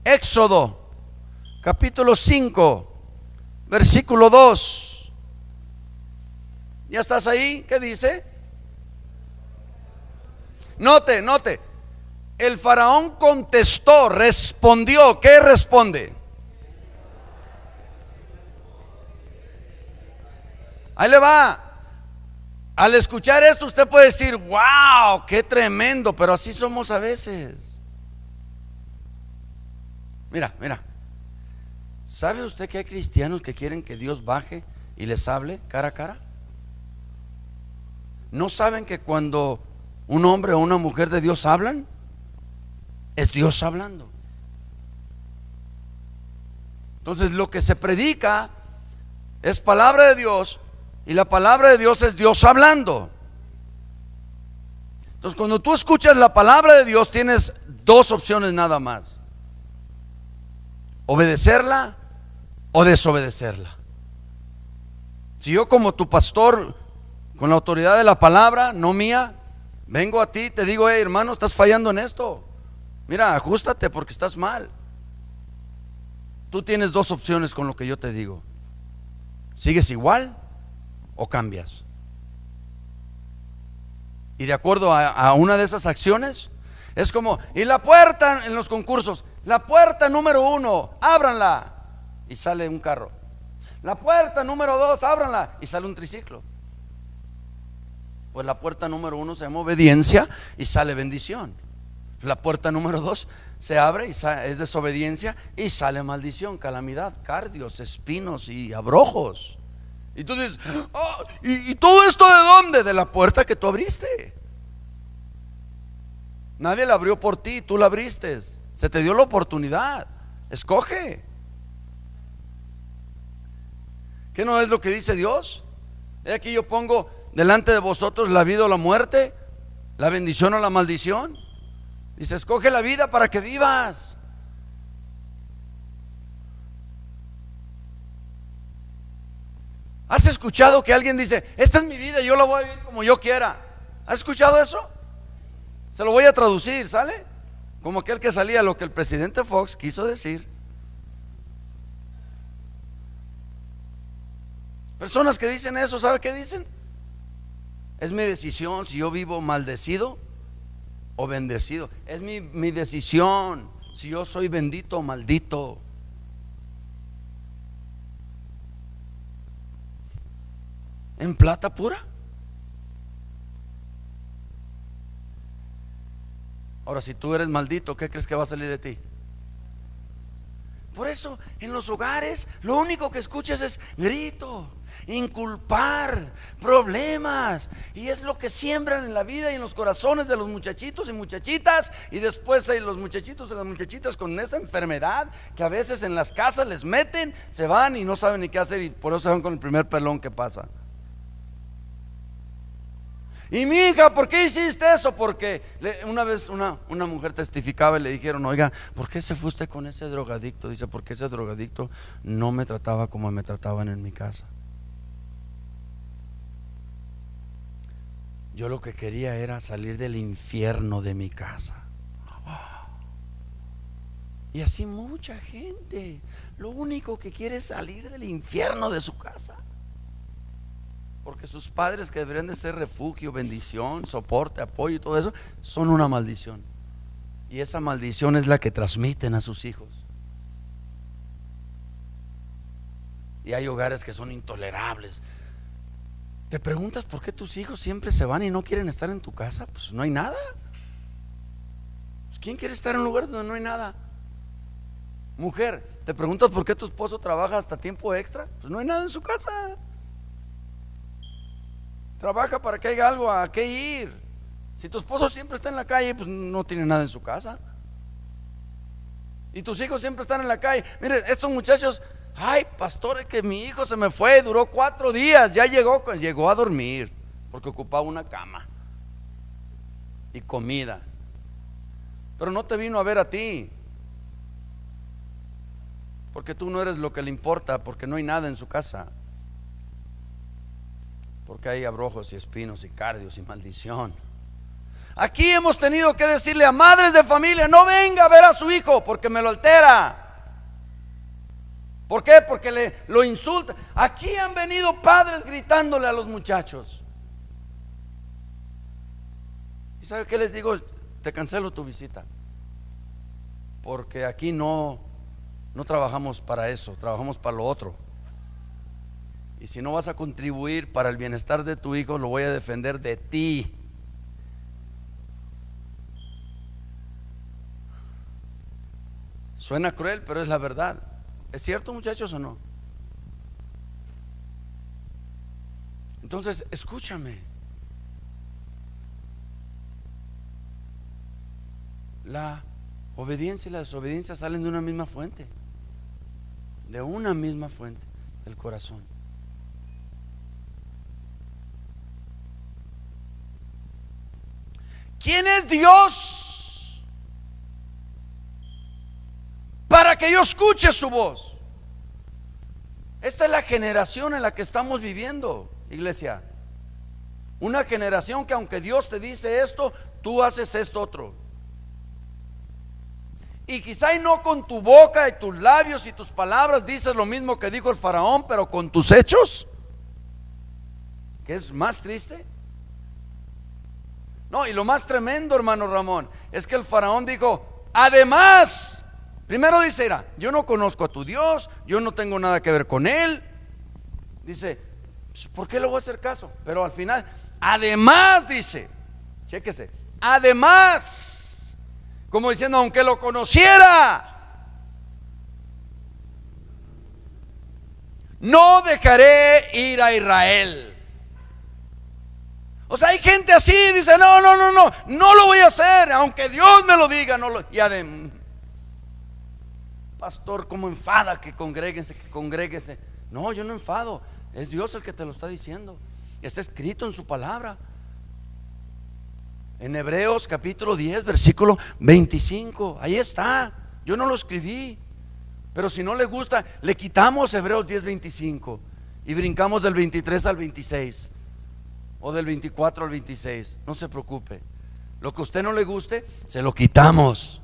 Éxodo capítulo 5, versículo 2. ¿Ya estás ahí? ¿Qué dice? Note. El faraón contestó, respondió. ¿Qué responde? Ahí le va. Al escuchar esto usted puede decir, wow, qué tremendo, pero así somos a veces. Mira. ¿Sabe usted que hay cristianos que quieren que Dios baje y les hable cara a cara? ¿No saben que cuando un hombre o una mujer de Dios hablan, es Dios hablando? Entonces lo que se predica es palabra de Dios, y la palabra de Dios es Dios hablando. Entonces cuando tú escuchas la palabra de Dios tienes dos opciones nada más: obedecerla o desobedecerla. Si yo como tu pastor, con la autoridad de la palabra, no mía, vengo a ti, te digo, hey hermano, estás fallando en esto, mira, ajustate porque estás mal. Tú tienes dos opciones con lo que yo te digo: sigues igual o cambias. Y de acuerdo a una de esas acciones, es como, y la puerta en los concursos, la puerta número 1, ábranla, y sale un carro. La puerta número 2, ábranla, y sale un triciclo. Pues la puerta número 1 se llama obediencia y sale bendición. La puerta número 2 se abre y es desobediencia y sale maldición, calamidad, cardios, espinos y abrojos. Y tú dices, oh, ¿y todo esto de dónde? De la puerta que tú abriste. Nadie la abrió por ti, tú la abriste. Se te dio la oportunidad. Escoge. ¿Qué no es lo que dice Dios? He aquí yo pongo delante de vosotros la vida o la muerte, la bendición o la maldición. Dice, escoge la vida para que vivas. ¿Has escuchado que alguien dice, esta es mi vida, yo la voy a vivir como yo quiera? ¿Has escuchado eso? Se lo voy a traducir, ¿sale? Como aquel que salía, lo que el presidente Fox quiso decir. Personas que dicen eso, ¿sabe qué dicen? Es mi decisión si yo vivo maldecido o bendecido. Es mi decisión si yo soy bendito o maldito. ¿En plata pura? Ahora, si tú eres maldito, ¿qué crees que va a salir de ti? Por eso en los hogares lo único que escuchas es grito, inculpar, problemas, y es lo que siembran en la vida y en los corazones de los muchachitos y muchachitas. Y después hay los muchachitos y las muchachitas con esa enfermedad que a veces en las casas les meten, se van y no saben ni qué hacer, y por eso se van con el primer pelón que pasa. Y mi hija, ¿por qué hiciste eso? Porque una vez una mujer testificaba y le dijeron: oiga, ¿por qué se fue usted con ese drogadicto? Dice: porque ese drogadicto no me trataba como me trataban en mi casa. Yo lo que quería era salir del infierno de mi casa. Y así mucha gente, lo único que quiere es salir del infierno de su casa. Porque sus padres, que deberían de ser refugio, bendición, soporte, apoyo y todo eso, son una maldición. Y esa maldición es la que transmiten a sus hijos. Y hay hogares que son intolerables. ¿Te preguntas por qué tus hijos siempre se van y no quieren estar en tu casa? Pues no hay nada. Pues ¿quién quiere estar en un lugar donde no hay nada? Mujer, ¿te preguntas por qué tu esposo trabaja hasta tiempo extra? Pues no hay nada en su casa. Trabaja para que haya algo a qué ir. Si tu esposo siempre está en la calle, pues no tiene nada en su casa. Y tus hijos siempre están en la calle. Mire, estos muchachos: ay, pastor, es que mi hijo se me fue, duró 4 días, ya llegó a dormir, porque ocupaba una cama y comida, pero no te vino a ver a ti, porque tú no eres lo que le importa, porque no hay nada en su casa, porque hay abrojos y espinos y cardios y maldición. Aquí hemos tenido que decirle a madres de familia: no venga a ver a su hijo porque me lo altera. ¿Por qué? Porque lo insulta. Aquí han venido padres gritándole a los muchachos. ¿Y sabe qué les digo? Te cancelo tu visita, porque aquí no trabajamos para eso, trabajamos para lo otro. Y si no vas a contribuir para el bienestar de tu hijo, lo voy a defender de ti. Suena cruel, pero es la verdad. ¿Es cierto, muchachos, o no? Entonces, escúchame. La obediencia y la desobediencia salen de una misma fuente. De una misma fuente, del corazón. ¿Quién es Dios para que yo escuche su voz? Esta es la generación en la que estamos viviendo, iglesia. Una generación que aunque Dios te dice esto, tú haces esto otro. Y quizá y no con tu boca y tus labios y tus palabras dices lo mismo que dijo el faraón, pero con tus hechos, que es más triste. No, y lo más tremendo, hermano Ramón, es que el faraón dijo: además, primero dice: yo no conozco a tu Dios, yo no tengo nada que ver con él. Dice: ¿por qué le voy a hacer caso? Pero al final, además dice, chéquese, además, como diciendo, aunque lo conociera, no dejaré ir a Israel. O sea, hay gente así, dice: no lo voy a hacer, aunque Dios me lo diga, no lo. Y además, pastor, ¿cómo enfada? Que congréguese. No, yo no enfado, es Dios el que te lo está diciendo. Está escrito en su palabra. En Hebreos capítulo 10, versículo 25. Ahí está, yo no lo escribí. Pero si no le gusta, le quitamos Hebreos 10, 25 y brincamos del 23 al 26, o del 24 al 26. No se preocupe, lo que a usted no le guste, se lo quitamos.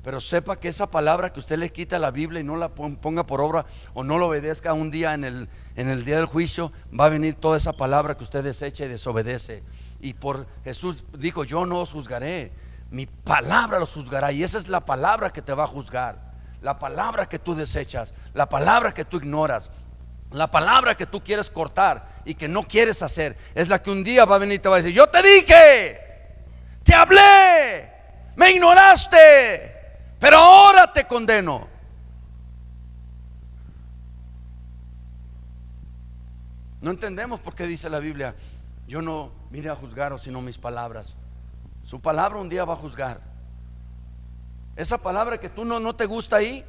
Pero sepa que esa palabra que usted le quita a la Biblia y no la ponga por obra, o no lo obedezca un día en el día del juicio, va a venir toda esa palabra que usted desecha y desobedece. Y por Jesús dijo: yo no os juzgaré, mi palabra los juzgará. Y esa es la palabra que te va a juzgar. La palabra que tú desechas, la palabra que tú ignoras, la palabra que tú quieres cortar y que no quieres hacer, es la que un día va a venir y te va a decir: yo te dije, te hablé, me ignoraste, pero ahora te condeno. No entendemos por qué dice la Biblia: yo no vine a juzgaros sino mis palabras. Su palabra un día va a juzgar. Esa palabra que tú no te gusta ahí,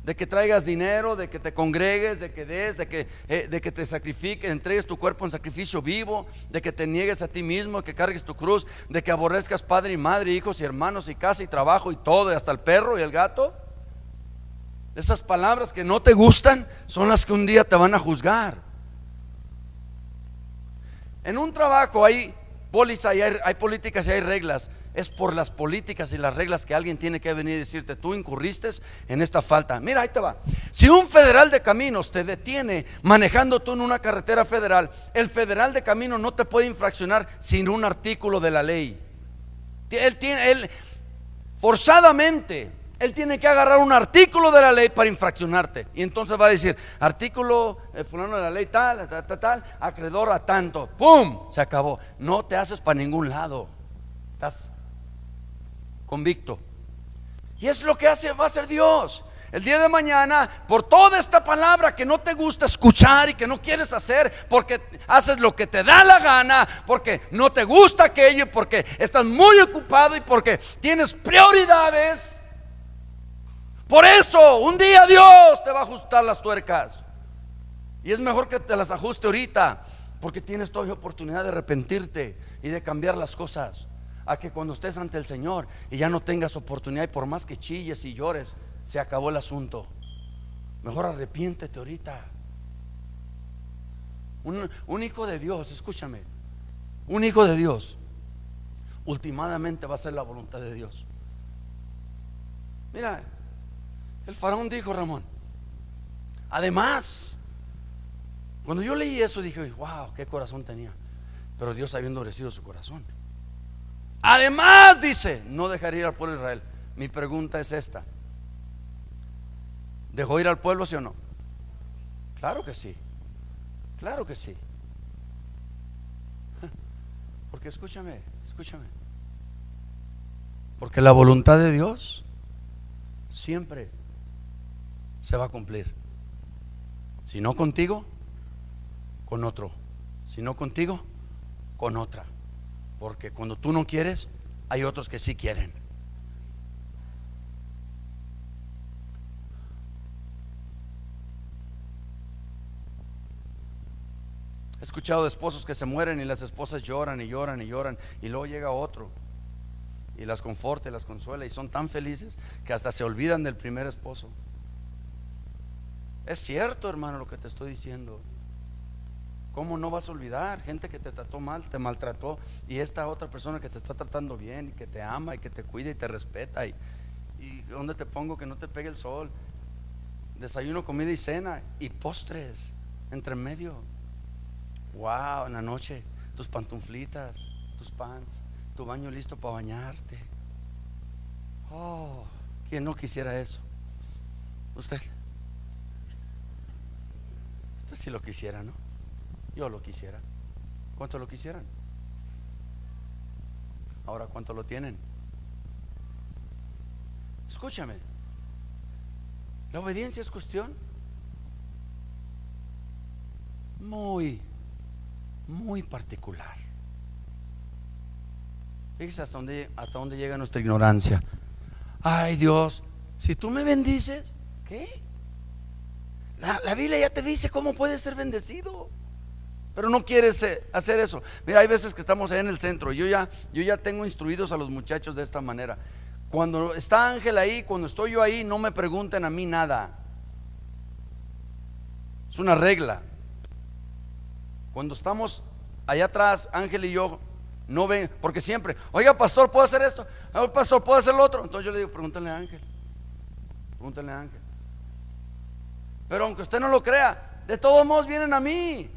de que traigas dinero, de que te congregues, de que des, de que te sacrifiques, entregues tu cuerpo en sacrificio vivo, de que te niegues a ti mismo, que cargues tu cruz, de que aborrezcas padre y madre, hijos y hermanos y casa y trabajo y todo, y hasta el perro y el gato. Esas palabras que no te gustan son las que un día te van a juzgar. En un trabajo hay pólizas y hay políticas y hay reglas. Es por las políticas y las reglas que alguien tiene que venir y decirte: tú incurriste en esta falta. Mira, ahí te va. Si un federal de caminos te detiene manejando tú en una carretera federal, el federal de caminos no te puede infraccionar sin un artículo de la ley. Él forzadamente, él tiene que agarrar un artículo de la ley para infraccionarte. Y entonces va a decir: artículo fulano de la ley tal, acreedor a tanto. ¡Pum! Se acabó. No te haces para ningún lado. Estás convicto. Y es lo que va a hacer Dios el día de mañana por toda esta palabra que no te gusta escuchar y que no quieres hacer, porque haces lo que te da la gana, porque no te gusta aquello, porque estás muy ocupado y porque tienes prioridades. Por eso un día Dios te va a ajustar las tuercas, y es mejor que te las ajuste ahorita, porque tienes todavía oportunidad de arrepentirte y de cambiar las cosas, a que cuando estés ante el Señor y ya no tengas oportunidad, y por más que chilles y llores, se acabó el asunto. Mejor arrepiéntete ahorita. Un hijo de Dios, escúchame, un hijo de Dios últimamente va a hacer la voluntad de Dios. Mira, el faraón dijo, Ramón, además, cuando yo leí eso dije: wow, qué corazón tenía. Pero Dios había endurecido su corazón. Además dice: no dejaré ir al pueblo de Israel. Mi pregunta es esta: ¿dejó ir al pueblo, sí o no? Claro que sí. Claro que sí. Porque escúchame, porque la voluntad de Dios siempre se va a cumplir. Si no contigo, con otro. Si no contigo, con otra. Porque cuando tú no quieres, hay otros que sí quieren. He escuchado de esposos que se mueren y las esposas lloran y lloran y lloran, y luego llega otro y las conforta y las consuela, y son tan felices que hasta se olvidan del primer esposo. Es cierto, hermano, lo que te estoy diciendo. ¿Cómo no vas a olvidar gente que te trató mal, te maltrató, y esta otra persona que te está tratando bien y que te ama y que te cuida y te respeta? Y ¿dónde te pongo que no te pegue el sol? Desayuno, comida y cena y postres entre medio. Wow, en la noche tus pantuflitas, tus pants, tu baño listo para bañarte. Oh, ¿quién no quisiera eso? Usted sí lo quisiera, ¿no? Yo lo quisiera. ¿Cuánto lo quisieran? Ahora, ¿cuánto lo tienen? Escúchame, la obediencia es cuestión muy particular. Fíjese hasta dónde llega nuestra ignorancia. Ay, Dios, si tú me bendices, ¿qué? La Biblia ya te dice cómo puedes ser bendecido, pero no quieres hacer eso. Mira, hay veces que estamos ahí en el centro, yo ya tengo instruidos a los muchachos de esta manera: cuando está Ángel ahí, cuando estoy yo ahí, no me pregunten a mí nada. Es una regla. Cuando estamos allá atrás, Ángel y yo, no ven, porque siempre: oiga, pastor, ¿puedo hacer esto? Oiga, pastor, ¿puedo hacer lo otro? Entonces yo le digo: pregúntale a Ángel. Pregúntale a Ángel. Pero aunque usted no lo crea, de todos modos vienen a mí,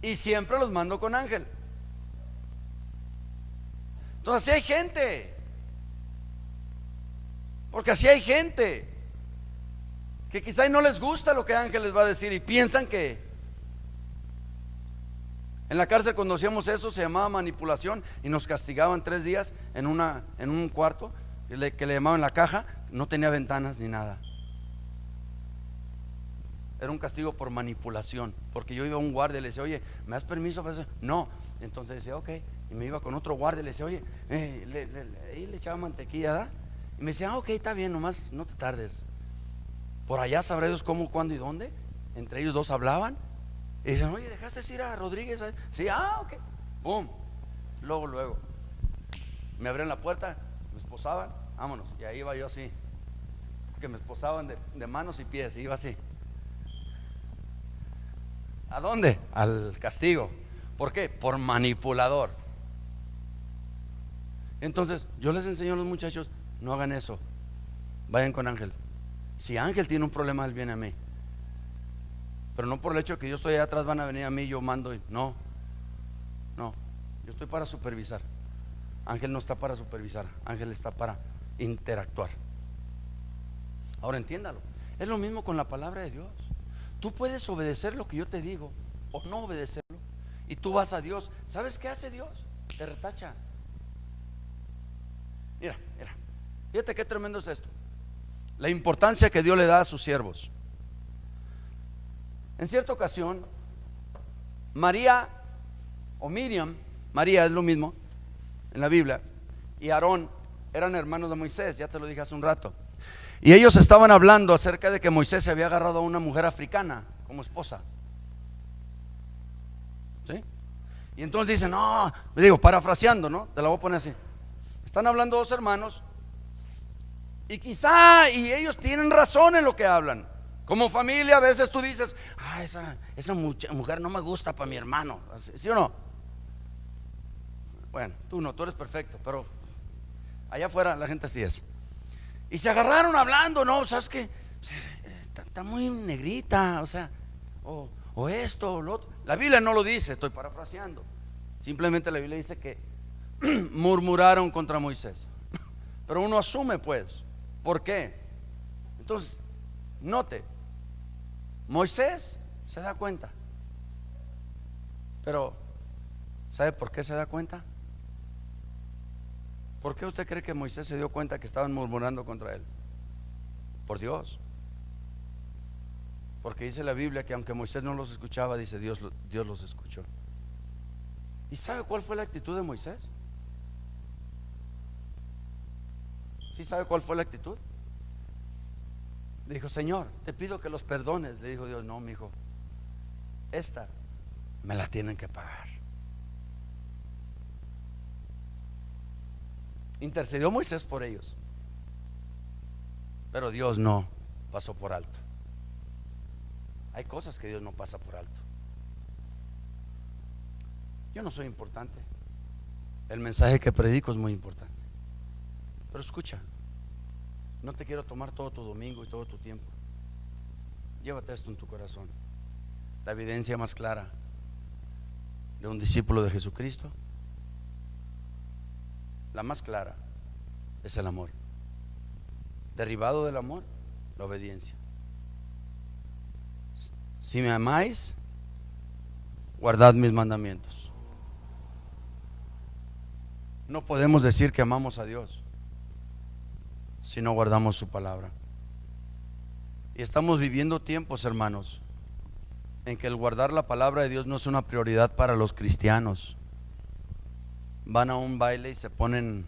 y siempre los mando con Ángel. Entonces así hay gente, porque así hay gente que quizá no les gusta lo que Ángel les va a decir, y piensan que en la cárcel, cuando hacíamos eso, se llamaba manipulación, y nos castigaban 3 días en un cuarto que le llamaban la caja. No tenía ventanas ni nada. Era un castigo por manipulación, porque yo iba a un guardia y le decía: oye, ¿me das permiso para eso? No. Entonces decía: ok. Y me iba con otro guardia y le decía: oye, le echaba mantequilla, ¿verdad? Y me decía: ok, está bien, nomás no te tardes. Por allá sabrá Dios cómo, cuándo y dónde. Entre ellos dos hablaban y dicen: oye, ¿dejaste ir a Rodríguez? Sí, ok. Pum. Luego me abrían la puerta, me esposaban, vámonos. Y ahí iba yo así, que me esposaban de manos y pies, y iba así. ¿A dónde? Al castigo. ¿Por qué? Por manipulador. Entonces yo les enseño a los muchachos: no hagan eso, vayan con Ángel. Si Ángel tiene un problema, él viene a mí. Pero no por el hecho de que yo estoy allá atrás van a venir a mí, yo mando. No, yo estoy para supervisar. Ángel no está para supervisar, Ángel está para interactuar. Ahora entiéndalo, es lo mismo con la palabra de Dios. Tú puedes obedecer lo que yo te digo o no obedecerlo, y tú vas a Dios. ¿Sabes qué hace Dios? Te retacha. Mira, fíjate qué tremendo es esto, la importancia que Dios le da a sus siervos. En cierta ocasión, María o Miriam, María es lo mismo en la Biblia, y Aarón eran hermanos de Moisés, ya te lo dije hace un rato. Y ellos estaban hablando acerca de que Moisés se había agarrado a una mujer africana como esposa. ¿Sí? Y entonces dicen: no, le digo, parafraseando, ¿no? Te la voy a poner así. Están hablando dos hermanos, y quizá, y ellos tienen razón en lo que hablan. Como familia a veces tú dices: esa mujer no me gusta para mi hermano. ¿Sí o no? Bueno, tú no, tú eres perfecto, pero allá afuera la gente así es. Y se agarraron hablando: no, ¿sabes qué? Está muy negrita, o sea, o esto o lo otro. La Biblia no lo dice, estoy parafraseando. Simplemente la Biblia dice que murmuraron contra Moisés. Pero uno asume, pues, ¿por qué? Entonces, note, Moisés se da cuenta. Pero ¿sabe por qué se da cuenta? ¿Por qué usted cree que Moisés se dio cuenta que estaban murmurando contra él? Por Dios. Porque dice la Biblia que aunque Moisés no los escuchaba, dice Dios los escuchó. ¿Y sabe cuál fue la actitud de Moisés? ¿Sí sabe cuál fue la actitud? Le dijo: Señor, te pido que los perdones. Le dijo Dios: no, mi hijo, esta me la tienen que pagar. Intercedió Moisés por ellos, pero Dios no pasó por alto. Hay cosas que Dios no pasa por alto. Yo no soy importante, el mensaje que predico es muy importante, pero escucha, no te quiero tomar todo tu domingo y todo tu tiempo. Llévate esto en tu corazón. La evidencia más clara de un discípulo de Jesucristo, la más clara, es el amor. Derivado del amor, la obediencia. Si me amáis, guardad mis mandamientos. No podemos decir que amamos a Dios si no guardamos su palabra. Y estamos viviendo tiempos, hermanos, en que el guardar la palabra de Dios no es una prioridad para los cristianos. Van a un baile y se ponen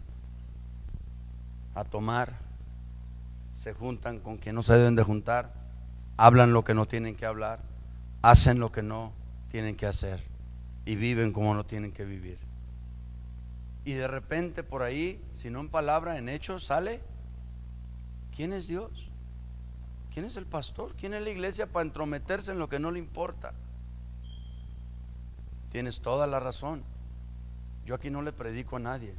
a tomar, se juntan con quien no se deben de juntar, hablan lo que no tienen que hablar, hacen lo que no tienen que hacer y viven como no tienen que vivir. Y de repente por ahí, si no en palabra, en hechos, sale: ¿quién es Dios? ¿Quién es el pastor? ¿Quién es la iglesia para entrometerse en lo que no le importa? Tienes toda la razón. Yo aquí no le predico a nadie,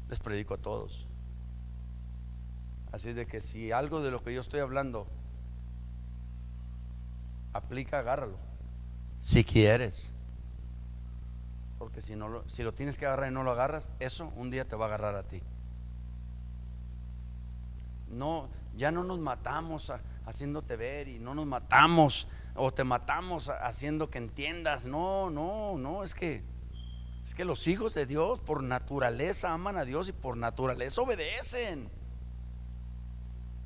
les predico a todos. Así de que si algo de lo que yo estoy hablando aplica, agárralo, si quieres. Porque si lo tienes que agarrar y no lo agarras, eso un día te va a agarrar a ti. No, ya no nos matamos haciéndote ver, y no nos matamos o te matamos haciendo que entiendas. No, es que los hijos de Dios por naturaleza aman a Dios y por naturaleza obedecen.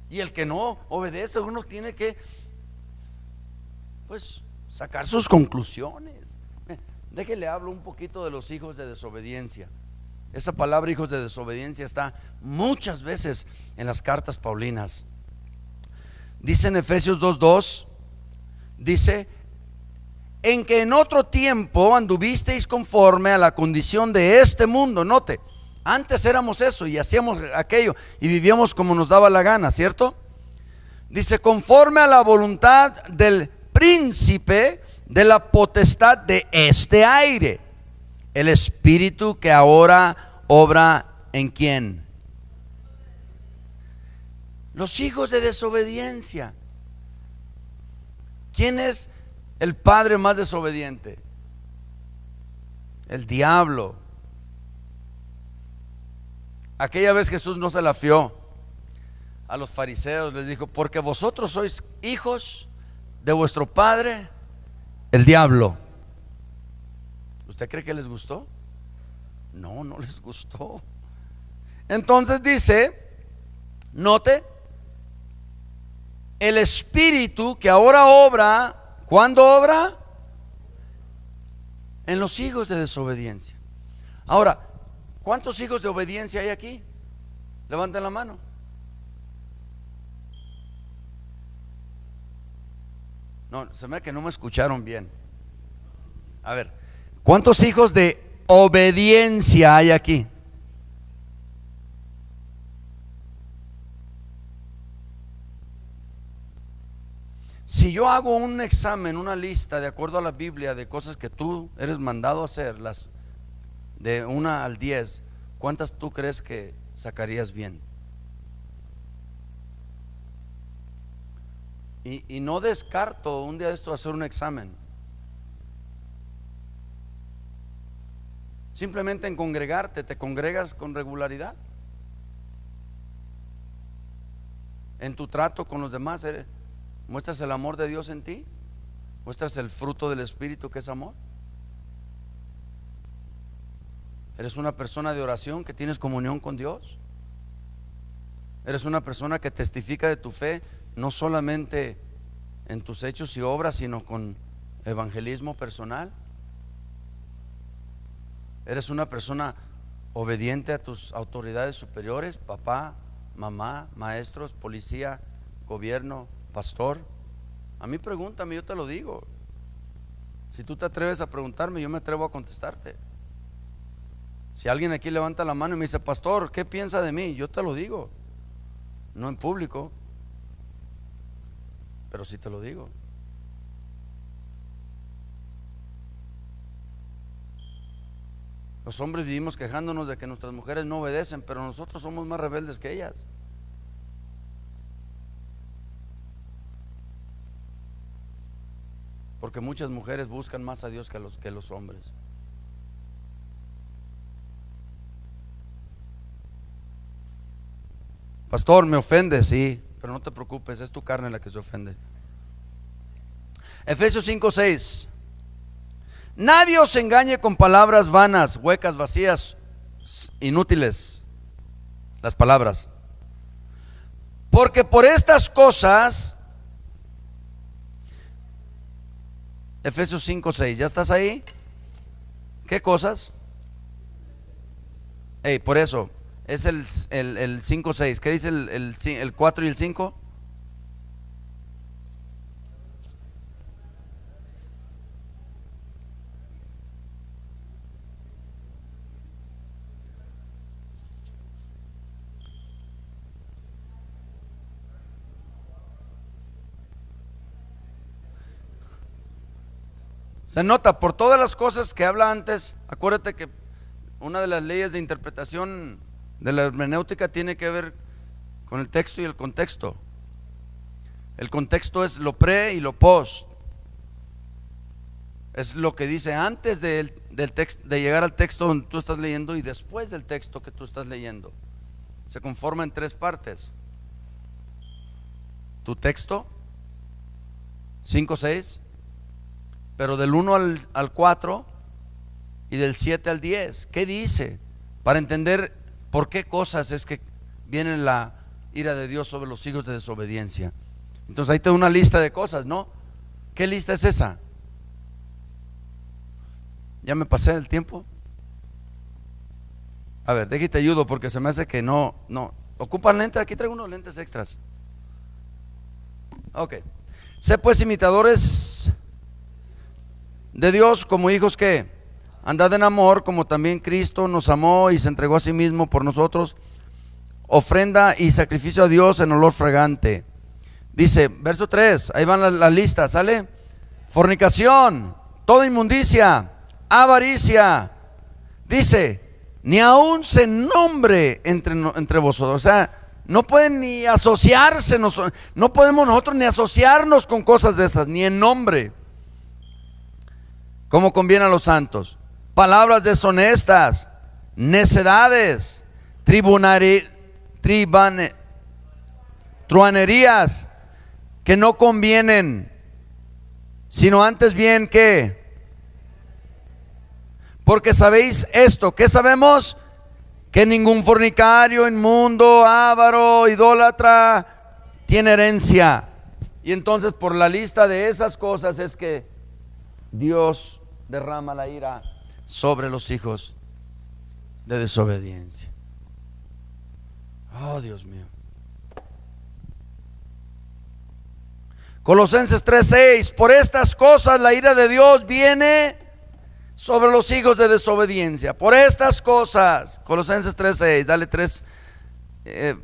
Y el que no obedece, uno tiene que, pues, sacar sus conclusiones. Déjele hablo un poquito de los hijos de desobediencia. Esa palabra hijos de desobediencia está muchas veces en las cartas paulinas. Dice en Efesios 2:2, dice, en que en otro tiempo anduvisteis conforme a la condición de este mundo. Note, antes éramos eso y hacíamos aquello y vivíamos como nos daba la gana, ¿cierto? Dice, conforme a la voluntad del príncipe de la potestad de este aire, el espíritu que ahora obra en ¿quién? Los hijos de desobediencia. ¿Quién es el padre más desobediente? El diablo. Aquella vez Jesús no se la fió a los fariseos, les dijo, porque vosotros sois hijos de vuestro padre el diablo. ¿Usted cree que les gustó? No, no les gustó. Entonces dice, note, el espíritu que ahora obra, ¿cuándo obra? En los hijos de desobediencia. Ahora, ¿cuántos hijos de obediencia hay aquí? Levanten la mano. No, se me ve que no me escucharon bien. A ver, ¿cuántos hijos de obediencia hay aquí? Si yo hago un examen, una lista de acuerdo a la Biblia de cosas que tú eres mandado a hacer, las de 1 al 10, ¿cuántas tú crees que sacarías bien? Y no descarto un día de esto hacer un examen. Simplemente en congregarte, ¿te congregas con regularidad? En tu trato con los demás, ¿muestras el amor de Dios en ti? ¿Muestras el fruto del Espíritu que es amor? ¿Eres una persona de oración que tienes comunión con Dios? ¿Eres una persona que testifica de tu fe no solamente en tus hechos y obras, sino con evangelismo personal? ¿Eres una persona obediente a tus autoridades superiores, papá, mamá, maestros, policía, gobierno, pastor? A mí pregúntame, yo te lo digo. Si tú te atreves a preguntarme, yo me atrevo a contestarte. Si alguien aquí levanta la mano y me dice, pastor, ¿qué piensa de mí? Yo te lo digo. No en público, pero sí te lo digo. Los hombres vivimos quejándonos de que nuestras mujeres no obedecen, pero nosotros somos más rebeldes que ellas. Porque muchas mujeres buscan más a Dios que los hombres. Pastor, me ofende, sí, pero no te preocupes, es tu carne la que se ofende. Efesios 5:6. Nadie os engañe con palabras vanas, huecas, vacías, inútiles, las palabras. Porque por estas cosas, Efesios 5:6, ¿ya estás ahí? ¿Qué cosas? Por eso, es el 5:6. ¿Qué dice el 4 y el 5? Se nota por todas las cosas que habla antes. Acuérdate que una de las leyes de interpretación de la hermenéutica tiene que ver con el texto y el contexto. El contexto es lo pre y lo post. Es lo que dice antes del texto, de llegar al texto donde tú estás leyendo, y después del texto que tú estás leyendo. Se conforma en 3 partes: tu texto, 5-6, pero del 1 al 4 y del 7 al 10. ¿Qué dice? Para entender por qué cosas es que viene la ira de Dios sobre los hijos de desobediencia. Entonces ahí te da una lista de cosas, ¿no? ¿Qué lista es esa? ¿Ya me pasé del tiempo? A ver, déjate ayudo porque se me hace que no. ¿Ocupan lentes? Aquí traigo unos lentes extras. Ok. Sé pues imitadores de Dios como hijos que andad en amor, como también Cristo nos amó y se entregó a sí mismo por nosotros, ofrenda y sacrificio a Dios en olor fragante. Dice, verso 3, ahí van las listas, ¿sale? Fornicación, toda inmundicia, avaricia. Dice, ni aún se nombre entre vosotros. O sea, no pueden ni asociarse, no podemos nosotros ni asociarnos con cosas de esas, ni en nombre, como conviene a los santos. Palabras deshonestas, necedades, truanerías que no convienen, sino antes bien que, porque sabéis esto, ¿qué sabemos? Que ningún fornicario, inmundo, avaro, idólatra tiene herencia. Y entonces por la lista de esas cosas es que Dios derrama la ira sobre los hijos de desobediencia. Oh, Dios mío. Colosenses 3:6, por estas cosas la ira de Dios viene sobre los hijos de desobediencia. Por estas cosas, Colosenses 3:6, dale 3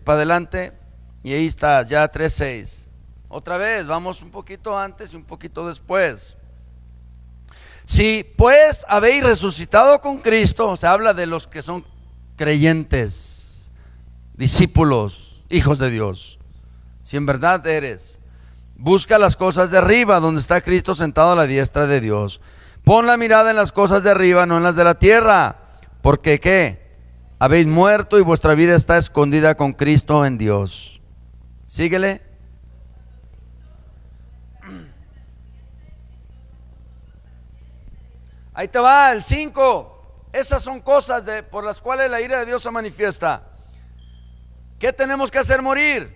para adelante y ahí está, ya 3:6. Otra vez, vamos un poquito antes y un poquito después. Si pues habéis resucitado con Cristo, se habla de los que son creyentes, discípulos, hijos de Dios. Si en verdad eres, busca las cosas de arriba, donde está Cristo sentado a la diestra de Dios. Pon la mirada en las cosas de arriba, no en las de la tierra, porque ¿qué? Habéis muerto y vuestra vida está escondida con Cristo en Dios. Síguele. Ahí te va el 5. Esas son cosas por las cuales la ira de Dios se manifiesta. ¿Qué tenemos que hacer morir?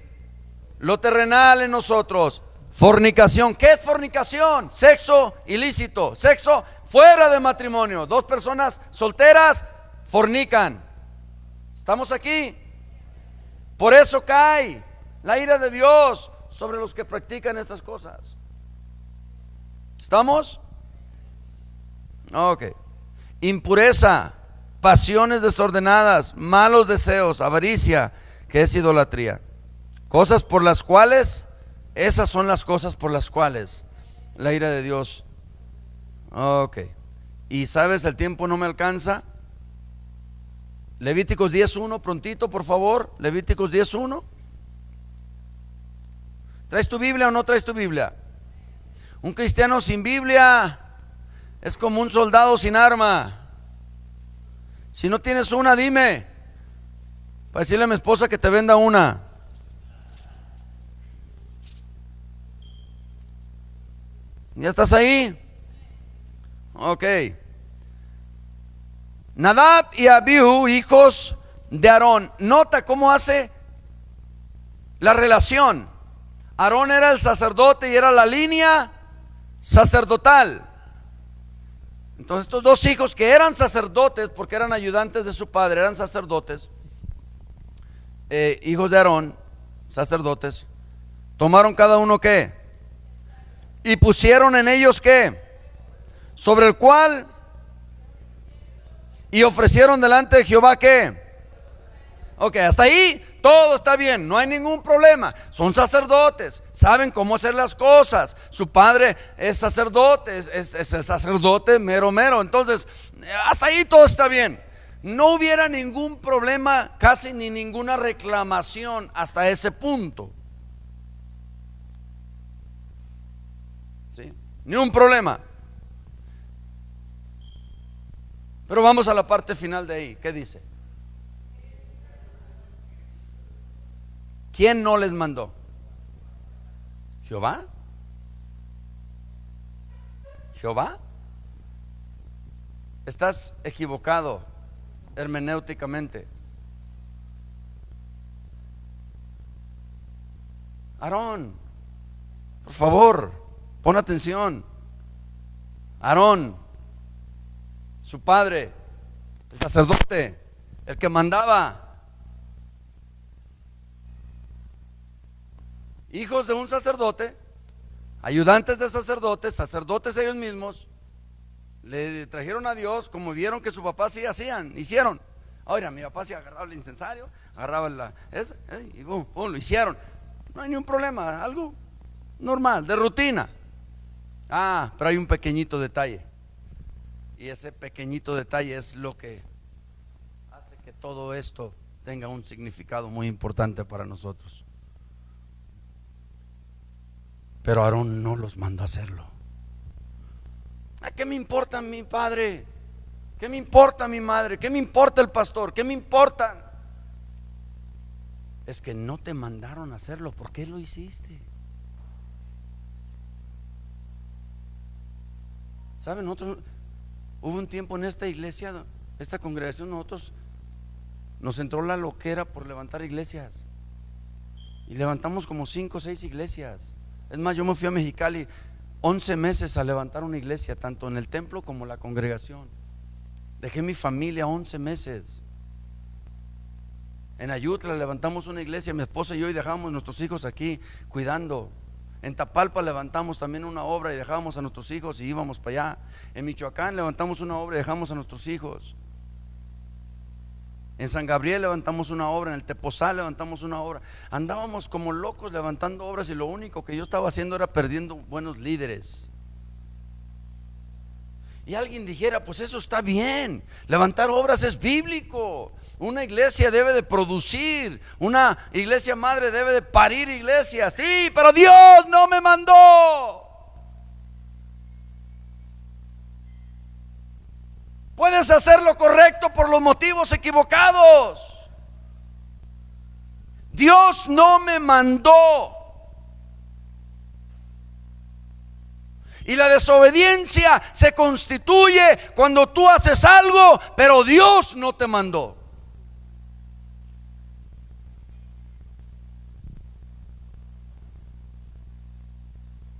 Lo terrenal en nosotros. Fornicación. ¿Qué es fornicación? Sexo ilícito, sexo fuera de matrimonio. Dos personas solteras fornican. ¿Estamos aquí? Por eso cae la ira de Dios sobre los que practican estas cosas. ¿Estamos? Ok. Impureza, pasiones desordenadas, malos deseos, avaricia, que es idolatría. Cosas por las cuales, esas son las cosas por las cuales la ira de Dios. Ok. Y sabes, el tiempo no me alcanza. Levíticos 10:1, prontito, por favor. Levíticos 10:1. ¿Traes tu Biblia o no traes tu Biblia? Un cristiano sin Biblia es como un soldado sin arma. Si no tienes una, dime, para decirle a mi esposa que te venda una. ¿Ya estás ahí? Ok. Nadab y Abiú, hijos de Aarón. Nota cómo hace la relación. Aarón era el sacerdote y era la línea sacerdotal. Entonces estos dos hijos que eran sacerdotes, porque eran ayudantes de su padre, eran sacerdotes, hijos de Aarón, sacerdotes, tomaron cada uno ¿qué? Y pusieron en ellos ¿qué? Sobre el cual, y ofrecieron delante de Jehová ¿qué? Ok, hasta ahí todo está bien, no hay ningún problema. Son sacerdotes, saben cómo hacer las cosas. Su padre es sacerdote, es el sacerdote mero. Entonces, hasta ahí todo está bien. No hubiera ningún problema, casi ni ninguna reclamación hasta ese punto. ¿Sí? Ni un problema. Pero vamos a la parte final de ahí. ¿Qué dice? ¿Quién no les mandó? ¿Jehová? ¿Jehová? Estás equivocado hermenéuticamente. Aarón, por favor, pon atención. Aarón, su padre, el sacerdote, el que mandaba. Hijos de un sacerdote ayudantes de sacerdotes, sacerdotes ellos mismos, le trajeron a Dios como vieron que su papá sí hicieron. Ahora, mi papá sí agarraba el incensario, agarraba y boom, lo hicieron. No hay ningún problema, algo normal, de rutina. Pero hay un pequeñito detalle. Y ese pequeñito detalle es lo que hace que todo esto tenga un significado muy importante para nosotros. Pero Aarón no los mandó a hacerlo. ¿Qué me importa mi padre? ¿Qué me importa mi madre? ¿Qué me importa el pastor? ¿Qué me importa? Es que no te mandaron a hacerlo. ¿Por qué lo hiciste? ¿Saben? Nosotros hubo un tiempo en esta iglesia, esta congregación, nosotros nos entró la loquera por levantar iglesias. Y levantamos como 5 o 6 iglesias. Es más, yo me fui a Mexicali 11 meses a levantar una iglesia, tanto en el templo como la congregación. Dejé mi familia 11 meses. En Ayutla levantamos una iglesia, mi esposa y yo, y dejábamos nuestros hijos aquí cuidando. En Tapalpa levantamos también una obra y dejábamos a nuestros hijos y íbamos para allá. En Michoacán levantamos una obra y dejamos a nuestros hijos. En San Gabriel levantamos una obra, en el Tepozal levantamos una obra. Andábamos como locos levantando obras y lo único que yo estaba haciendo era perdiendo buenos líderes. Y alguien dijera, pues eso está bien, levantar obras es bíblico. Una iglesia debe de producir, una iglesia madre debe de parir iglesias. Sí, pero Dios no me mandó. Puedes hacer lo correcto por los motivos equivocados. Dios no me mandó. Y la desobediencia se constituye cuando tú haces algo, pero Dios no te mandó.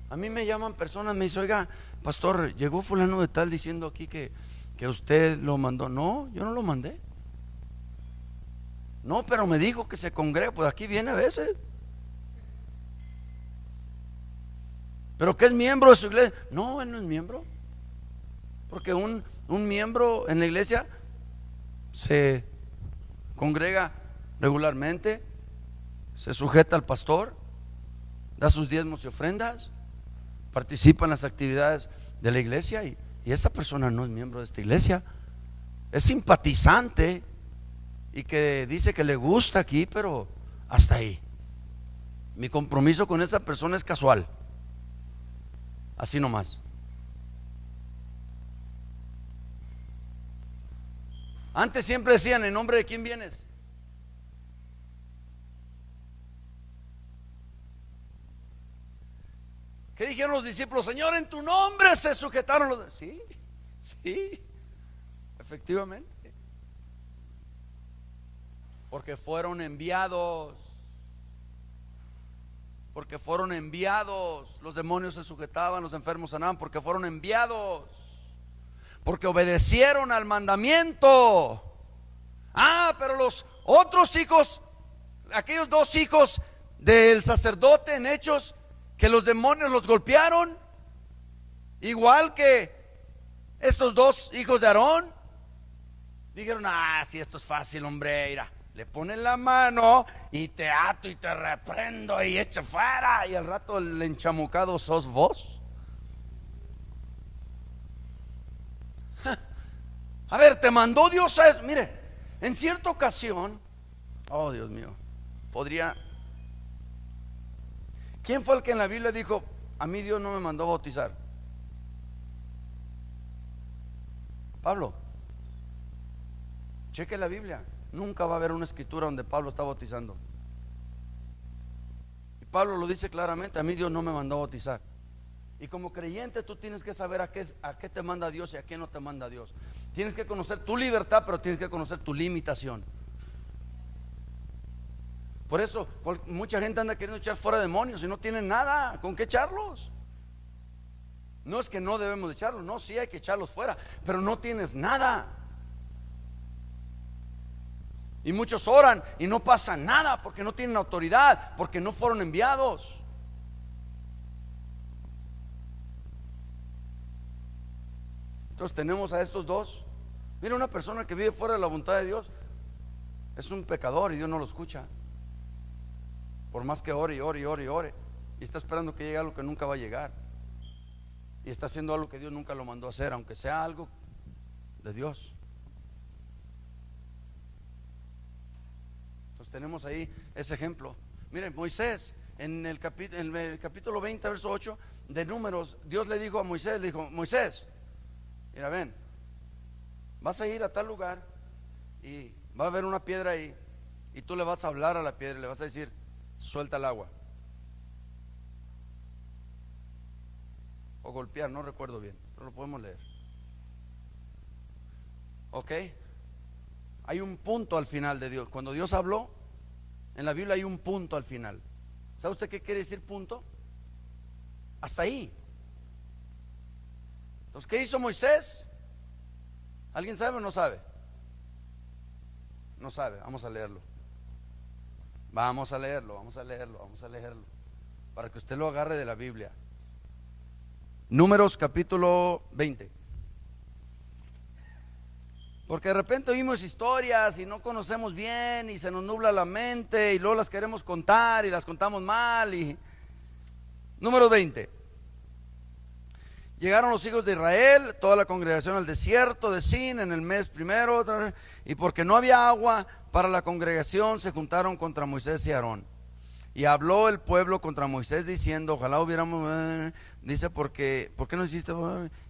A mí me llaman personas, me dicen, oiga, pastor, llegó fulano de tal diciendo aquí que usted lo mandó. No, yo no lo mandé. No, pero me dijo que se congrega. Pues aquí viene a veces. Pero que es miembro de su iglesia. No, él no es miembro. Porque un miembro en la iglesia se congrega regularmente, se sujeta al pastor, da sus diezmos y ofrendas, participa en las actividades de la iglesia y esa persona no es miembro de esta iglesia. Es simpatizante y que dice que le gusta aquí, pero hasta ahí. Mi compromiso con esa persona es casual, así nomás. Antes siempre decían, ¿en nombre de quién vienes? ¿Qué dijeron los discípulos? Señor, en tu nombre se sujetaron los... Sí, efectivamente. Porque fueron enviados. Porque fueron enviados. Los demonios se sujetaban, los enfermos sanaban, porque fueron enviados. Porque obedecieron al mandamiento. Pero los otros hijos, aquellos 2 hijos del sacerdote en Hechos, que los demonios los golpearon, igual que estos 2 hijos de Aarón, dijeron, si esto es fácil, hombre, mira, le ponen la mano y te ato y te reprendo y echa fuera, y al rato el enchamucado sos vos. A ver, te mandó Dios a eso. Mire, en cierta ocasión, oh Dios mío, ¿quién fue el que en la Biblia dijo, a mí Dios no me mandó a bautizar? Pablo. Cheque la Biblia. Nunca va a haber una escritura donde Pablo está bautizando. Y Pablo lo dice claramente, a mí Dios no me mandó a bautizar. Y como creyente tú tienes que saber a qué te manda Dios y a qué no te manda Dios. Tienes que conocer tu libertad, pero tienes que conocer tu limitación. Por eso mucha gente anda queriendo echar fuera demonios y no tienen nada con qué echarlos. No es que no debemos de echarlos, no, sí hay que echarlos fuera, pero no tienes nada. Y muchos oran y no pasa nada porque no tienen autoridad, porque no fueron enviados. Entonces tenemos a estos dos. Mira, una persona que vive fuera de la voluntad de Dios es un pecador y Dios no lo escucha. Por más que ore y ore y ore y ore, y está esperando que llegue algo que nunca va a llegar, y está haciendo algo que Dios nunca lo mandó a hacer, aunque sea algo de Dios. Entonces tenemos ahí ese ejemplo. Miren, Moisés en el capítulo 20 verso 8 de Números, Dios le dijo a Moisés, le dijo: Moisés, mira, ven, vas a ir a tal lugar y va a haber una piedra ahí, y tú le vas a hablar a la piedra y le vas a decir: suelta el agua, o golpear, no recuerdo bien, pero lo podemos leer. Ok, hay un punto al final de Dios. Cuando Dios habló en la Biblia hay un punto al final. ¿Sabe usted qué quiere decir punto? Hasta ahí. Entonces, ¿qué hizo Moisés? ¿Alguien sabe o no sabe? No sabe. Vamos a leerlo. Vamos a leerlo, vamos a leerlo, vamos a leerlo, para que usted lo agarre de la Biblia. Números capítulo 20. Porque de repente oímos historias y no conocemos bien y se nos nubla la mente y luego las queremos contar y las contamos mal. Números 20. Llegaron los hijos de Israel, toda la congregación, al desierto de Sin en el mes primero, y porque no había agua para la congregación, se juntaron contra Moisés y Aarón. Y habló el pueblo contra Moisés diciendo: ojalá hubiéramos, dice, ¿por qué no hiciste?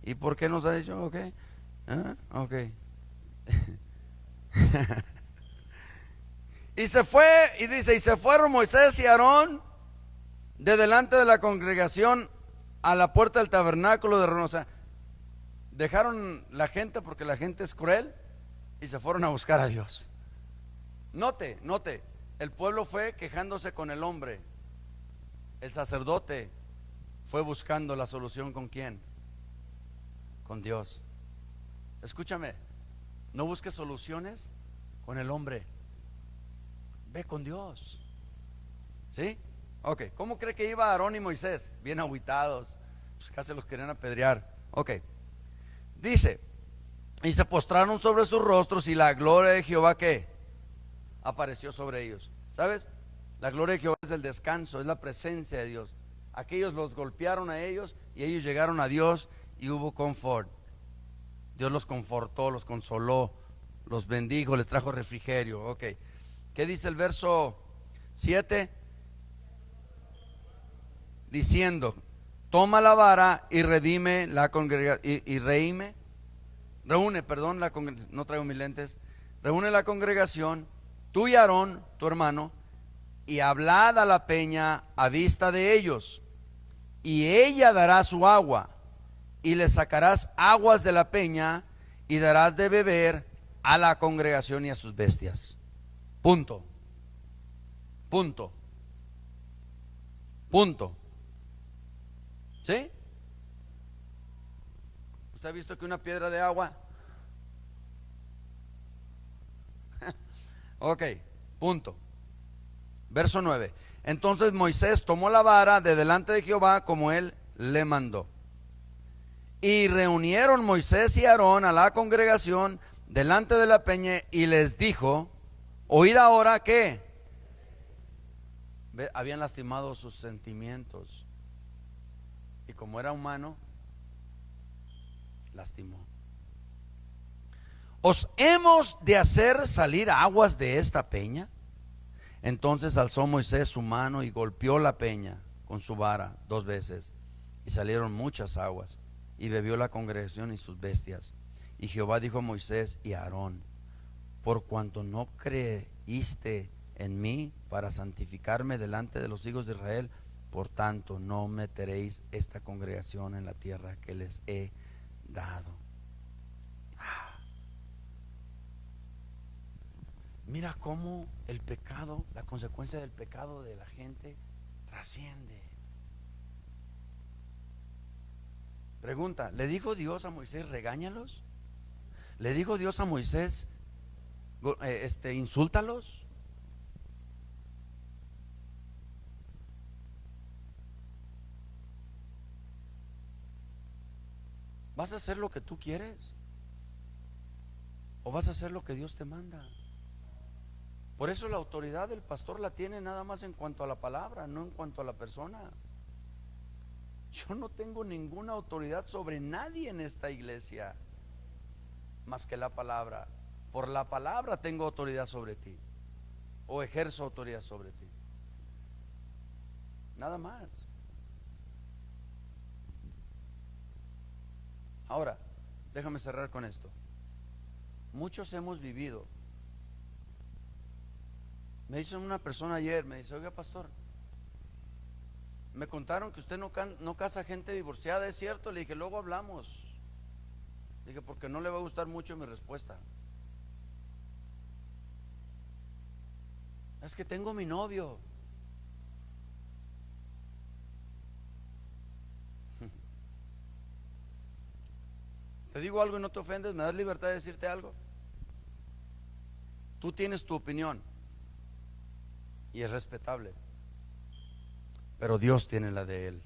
¿Y por qué nos ha dicho? Ok, ok. Y se fue, y dice, y se fueron Moisés y Aarón de delante de la congregación a la puerta del tabernáculo de reunión. O sea, dejaron la gente porque la gente es cruel y se fueron a buscar a Dios. Note, el pueblo fue quejándose con el hombre. El sacerdote fue buscando la solución. ¿Con quién? Con Dios. Escúchame, no busques soluciones con el hombre, ve con Dios. ¿Sí? Ok, ¿cómo cree que iba Aarón y Moisés? Bien agüitados, pues casi los querían apedrear. Ok, dice: y se postraron sobre sus rostros, y la gloria de Jehová, ¿qué? Apareció sobre ellos. ¿Sabes? La gloria de Jehová es el descanso, es la presencia de Dios. Aquellos los golpearon a ellos y ellos llegaron a Dios y hubo confort. Dios los confortó, los consoló, los bendijo, les trajo refrigerio. Ok, ¿qué dice el verso 7? Diciendo: toma la vara y redime la congregación, reúne, perdón, no traigo mis lentes. Reúne la congregación, tú y Aarón, tu hermano, y hablad a la peña a vista de ellos, y ella dará su agua, y le sacarás aguas de la peña, y darás de beber a la congregación y a sus bestias. Punto. Punto. Punto. ¿Sí? ¿Usted ha visto que una piedra de agua? Ok, punto. Verso 9. Entonces Moisés tomó la vara de delante de Jehová como él le mandó. Y reunieron Moisés y Aarón a la congregación delante de la peña y les dijo: oíd ahora que habían lastimado sus sentimientos, y como era humano, lastimó. ¿Os hemos de hacer salir aguas de esta peña? Entonces alzó Moisés su mano y golpeó la peña con su vara 2 veces, y salieron muchas aguas, y bebió la congregación y sus bestias. Y Jehová dijo a Moisés y a Aarón: por cuanto no creíste en mí para santificarme delante de los hijos de Israel, por tanto no meteréis esta congregación en la tierra que les he dado. Mira cómo el pecado, la consecuencia del pecado de la gente trasciende. Pregunta: ¿le dijo Dios a Moisés regáñalos? ¿Le dijo Dios a Moisés insúltalos? ¿Vas a hacer lo que tú quieres o vas a hacer lo que Dios te manda? Por eso la autoridad del pastor la tiene nada más en cuanto a la palabra, no en cuanto a la persona. Yo no tengo ninguna autoridad sobre nadie en esta iglesia más que la palabra. Por la palabra tengo autoridad sobre ti, o ejerzo autoridad sobre ti, nada más. Ahora, déjame cerrar con esto. Muchos hemos vivido. Me dice una persona ayer, me dice: oiga, pastor, me contaron que usted no casa gente divorciada, ¿es cierto? Le dije: luego hablamos. Le dije: porque no le va a gustar mucho mi respuesta. Es que tengo mi novio. Te digo algo y no te ofendes, ¿me das libertad de decirte algo? Tú tienes tu opinión y es respetable, pero Dios tiene la de Él.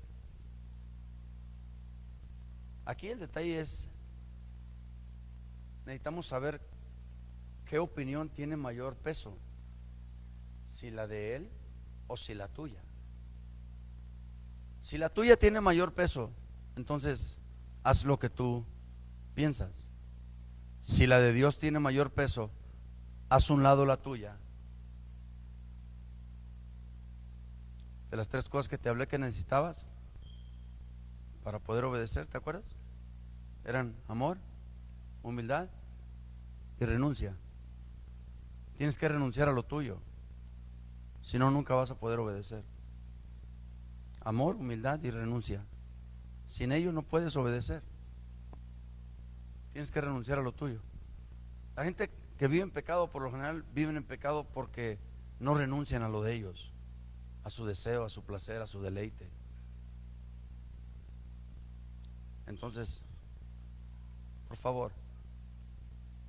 Aquí el detalle es, necesitamos saber qué opinión tiene mayor peso, si la de Él o si la tuya. Si la tuya tiene mayor peso, entonces haz lo que tú piensas. Si la de Dios tiene mayor peso, haz un lado la tuya. De las 3 cosas que te hablé que necesitabas para poder obedecer, ¿te acuerdas? Eran amor, humildad y renuncia. Tienes que renunciar a lo tuyo, si no, nunca vas a poder obedecer. Amor, humildad y renuncia. Sin ello no puedes obedecer. Tienes que renunciar a lo tuyo. La gente que vive en pecado, por lo general viven en pecado porque no renuncian a lo de ellos, a su deseo, a su placer, a su deleite. Entonces, por favor,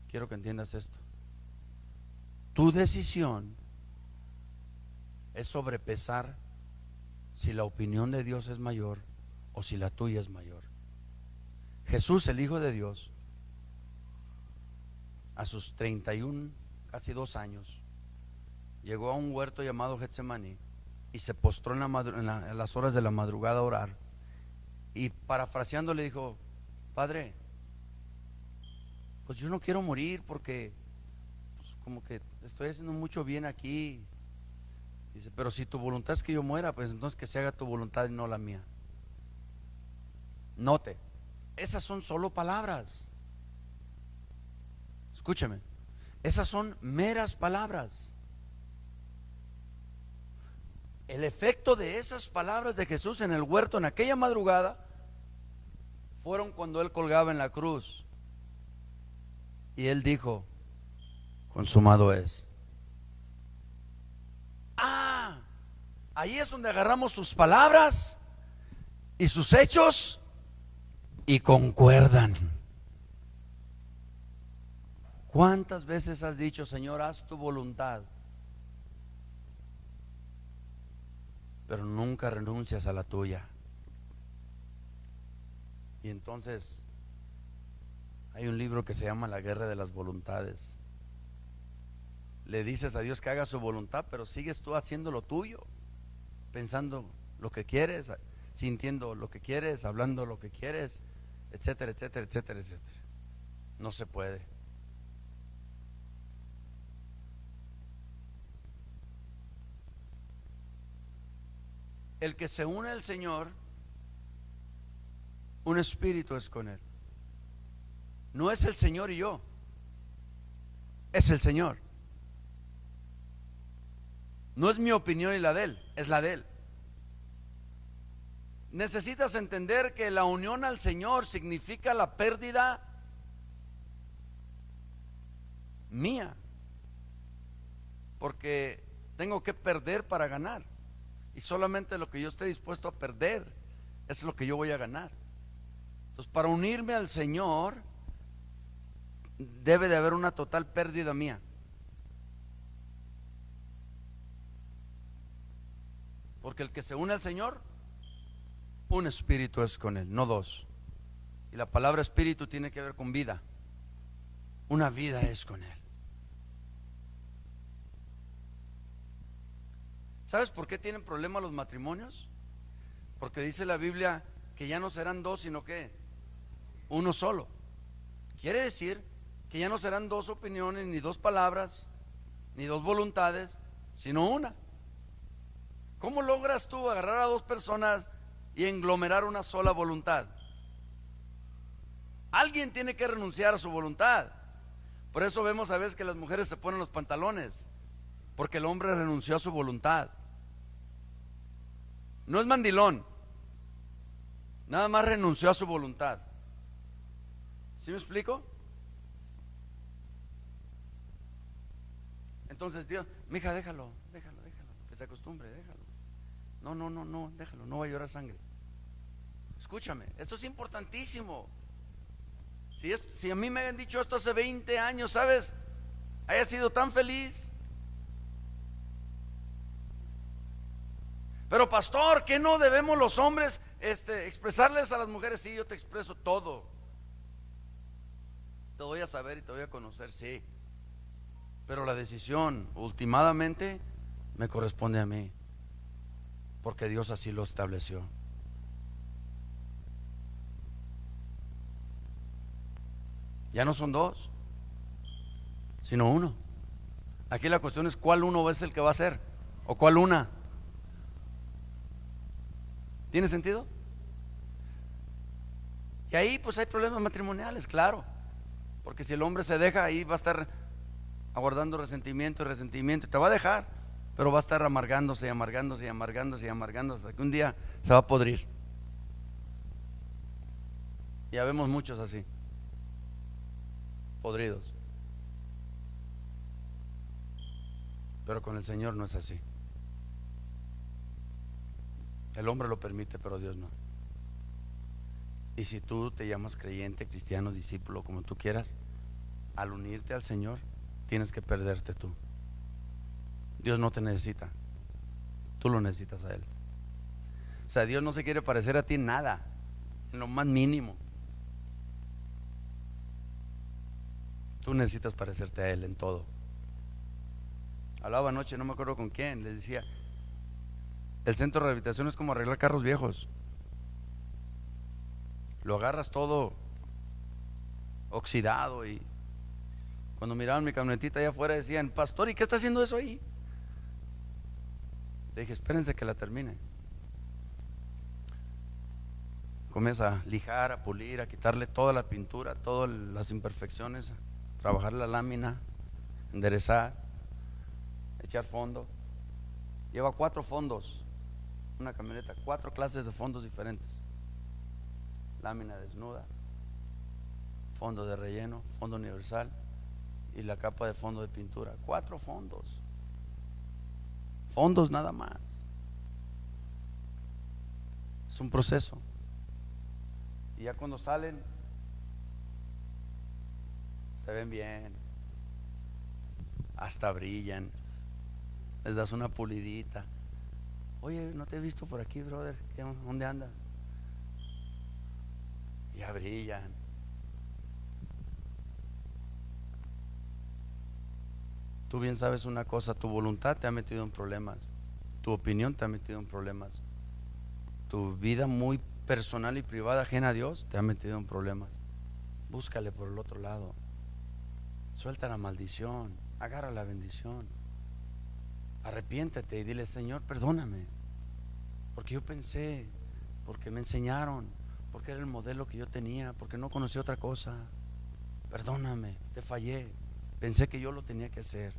quiero que entiendas esto. Tu decisión es sobrepesar si la opinión de Dios es mayor o si la tuya es mayor. Jesús, el Hijo de Dios, a sus 31, casi 2 años, llegó a un huerto llamado Getsemaní y se postró en las horas de la madrugada a orar, y parafraseando le dijo: Padre, pues yo no quiero morir porque pues, como que estoy haciendo mucho bien aquí. Dice: pero si tu voluntad es que yo muera, pues entonces que se haga tu voluntad y no la mía. Note, esas son solo palabras. Escúcheme, esas son meras palabras. El efecto de esas palabras de Jesús en el huerto en aquella madrugada fueron cuando Él colgaba en la cruz y Él dijo: consumado es. Ahí es donde agarramos sus palabras y sus hechos y concuerdan. ¿Cuántas veces has dicho: Señor, haz tu voluntad? Pero nunca renuncias a la tuya. Y entonces hay un libro que se llama La Guerra de las Voluntades. Le dices a Dios que haga su voluntad, pero sigues tú haciendo lo tuyo, pensando lo que quieres, sintiendo lo que quieres, hablando lo que quieres, etcétera, etcétera, etcétera, etcétera. No se puede. El que se une al Señor, un espíritu es con Él. No es el Señor y yo, es el Señor. No es mi opinión y la de Él, es la de Él. Necesitas entender que la unión al Señor significa la pérdida mía, porque tengo que perder para ganar, y solamente lo que yo esté dispuesto a perder es lo que yo voy a ganar. Entonces, para unirme al Señor debe de haber una total pérdida mía. Porque el que se une al Señor, un espíritu es con Él, no 2. Y la palabra espíritu tiene que ver con vida. Una vida es con Él. ¿Sabes por qué tienen problemas los matrimonios? Porque dice la Biblia que ya no serán dos, sino que uno solo. Quiere decir que ya no serán dos opiniones, ni dos palabras, ni dos voluntades, sino una. ¿Cómo logras tú agarrar a dos personas y englomerar una sola voluntad? Alguien tiene que renunciar a su voluntad. Por eso vemos a veces que las mujeres se ponen los pantalones, porque el hombre renunció a su voluntad. No es mandilón, nada más renunció a su voluntad. ¿Sí me explico? Entonces Dios, mija, déjalo, que se acostumbre, déjalo. No, déjalo, no va a llorar sangre. Escúchame, esto es importantísimo. Si a mí me habían dicho esto hace 20 años, ¿sabes? Haya sido tan feliz. Pero pastor, ¿qué no debemos los hombres expresarles a las mujeres? Sí, yo te expreso todo. Te voy a saber y te voy a conocer, sí. Pero la decisión, últimamente, me corresponde a mí, porque Dios así lo estableció. Ya no son dos, sino uno. Aquí la cuestión es cuál uno es el que va a ser, o cuál una. ¿Tiene sentido? Y ahí pues hay problemas matrimoniales, claro, porque si el hombre se deja, ahí va a estar aguardando resentimiento y resentimiento, y te va a dejar, pero va a estar amargándose y amargándose y amargándose y amargándose, hasta que un día se va a podrir. Ya vemos muchos así, podridos. Pero con el Señor no es así. El hombre lo permite, pero Dios no. Y si tú te llamas creyente, cristiano, discípulo, como tú quieras, al unirte al Señor, tienes que perderte tú. Dios no te necesita, tú lo necesitas a Él. O sea, Dios no se quiere parecer a ti en nada, en lo más mínimo. Tú necesitas parecerte a Él en todo. Hablaba anoche, no me acuerdo con quién, les decía, el centro de rehabilitación es como arreglar carros viejos. Lo agarras todo oxidado, y cuando miraban mi camionetita allá afuera decían, pastor, ¿y qué está haciendo eso ahí? Le dije, espérense que la termine. Comienza a lijar, a pulir, a quitarle toda la pintura, todas las imperfecciones, trabajar la lámina, enderezar, echar fondo. Lleva 4 fondos, una camioneta, 4 clases de fondos diferentes: lámina desnuda, fondo de relleno, fondo universal y la capa de fondo de pintura. 4 fondos nada más. Es un proceso. Y ya cuando salen, se ven bien, hasta brillan. Les das una pulidita. Oye, no te he visto por aquí, brother, ¿dónde andas? Ya brillan. Tú bien sabes una cosa, tu voluntad te ha metido en problemas, tu opinión te ha metido en problemas, tu vida muy personal y privada ajena a Dios te ha metido en problemas. Búscale por el otro lado. Suelta la maldición, agarra la bendición. Arrepiéntete y dile, Señor, perdóname, porque yo pensé, porque me enseñaron, porque era el modelo que yo tenía, porque no conocí otra cosa. Perdóname, te fallé. Pensé que yo lo tenía que hacer,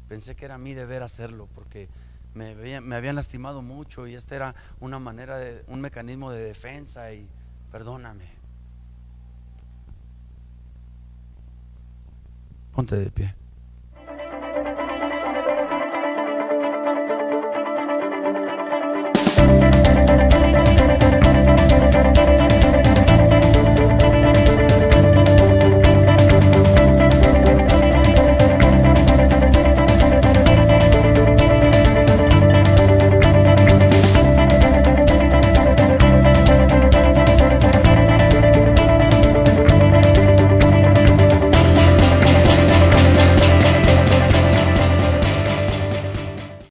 pensé que era mi deber hacerlo, porque me habían lastimado mucho, y esta era una manera un mecanismo de defensa, y perdóname. Ponte de pie.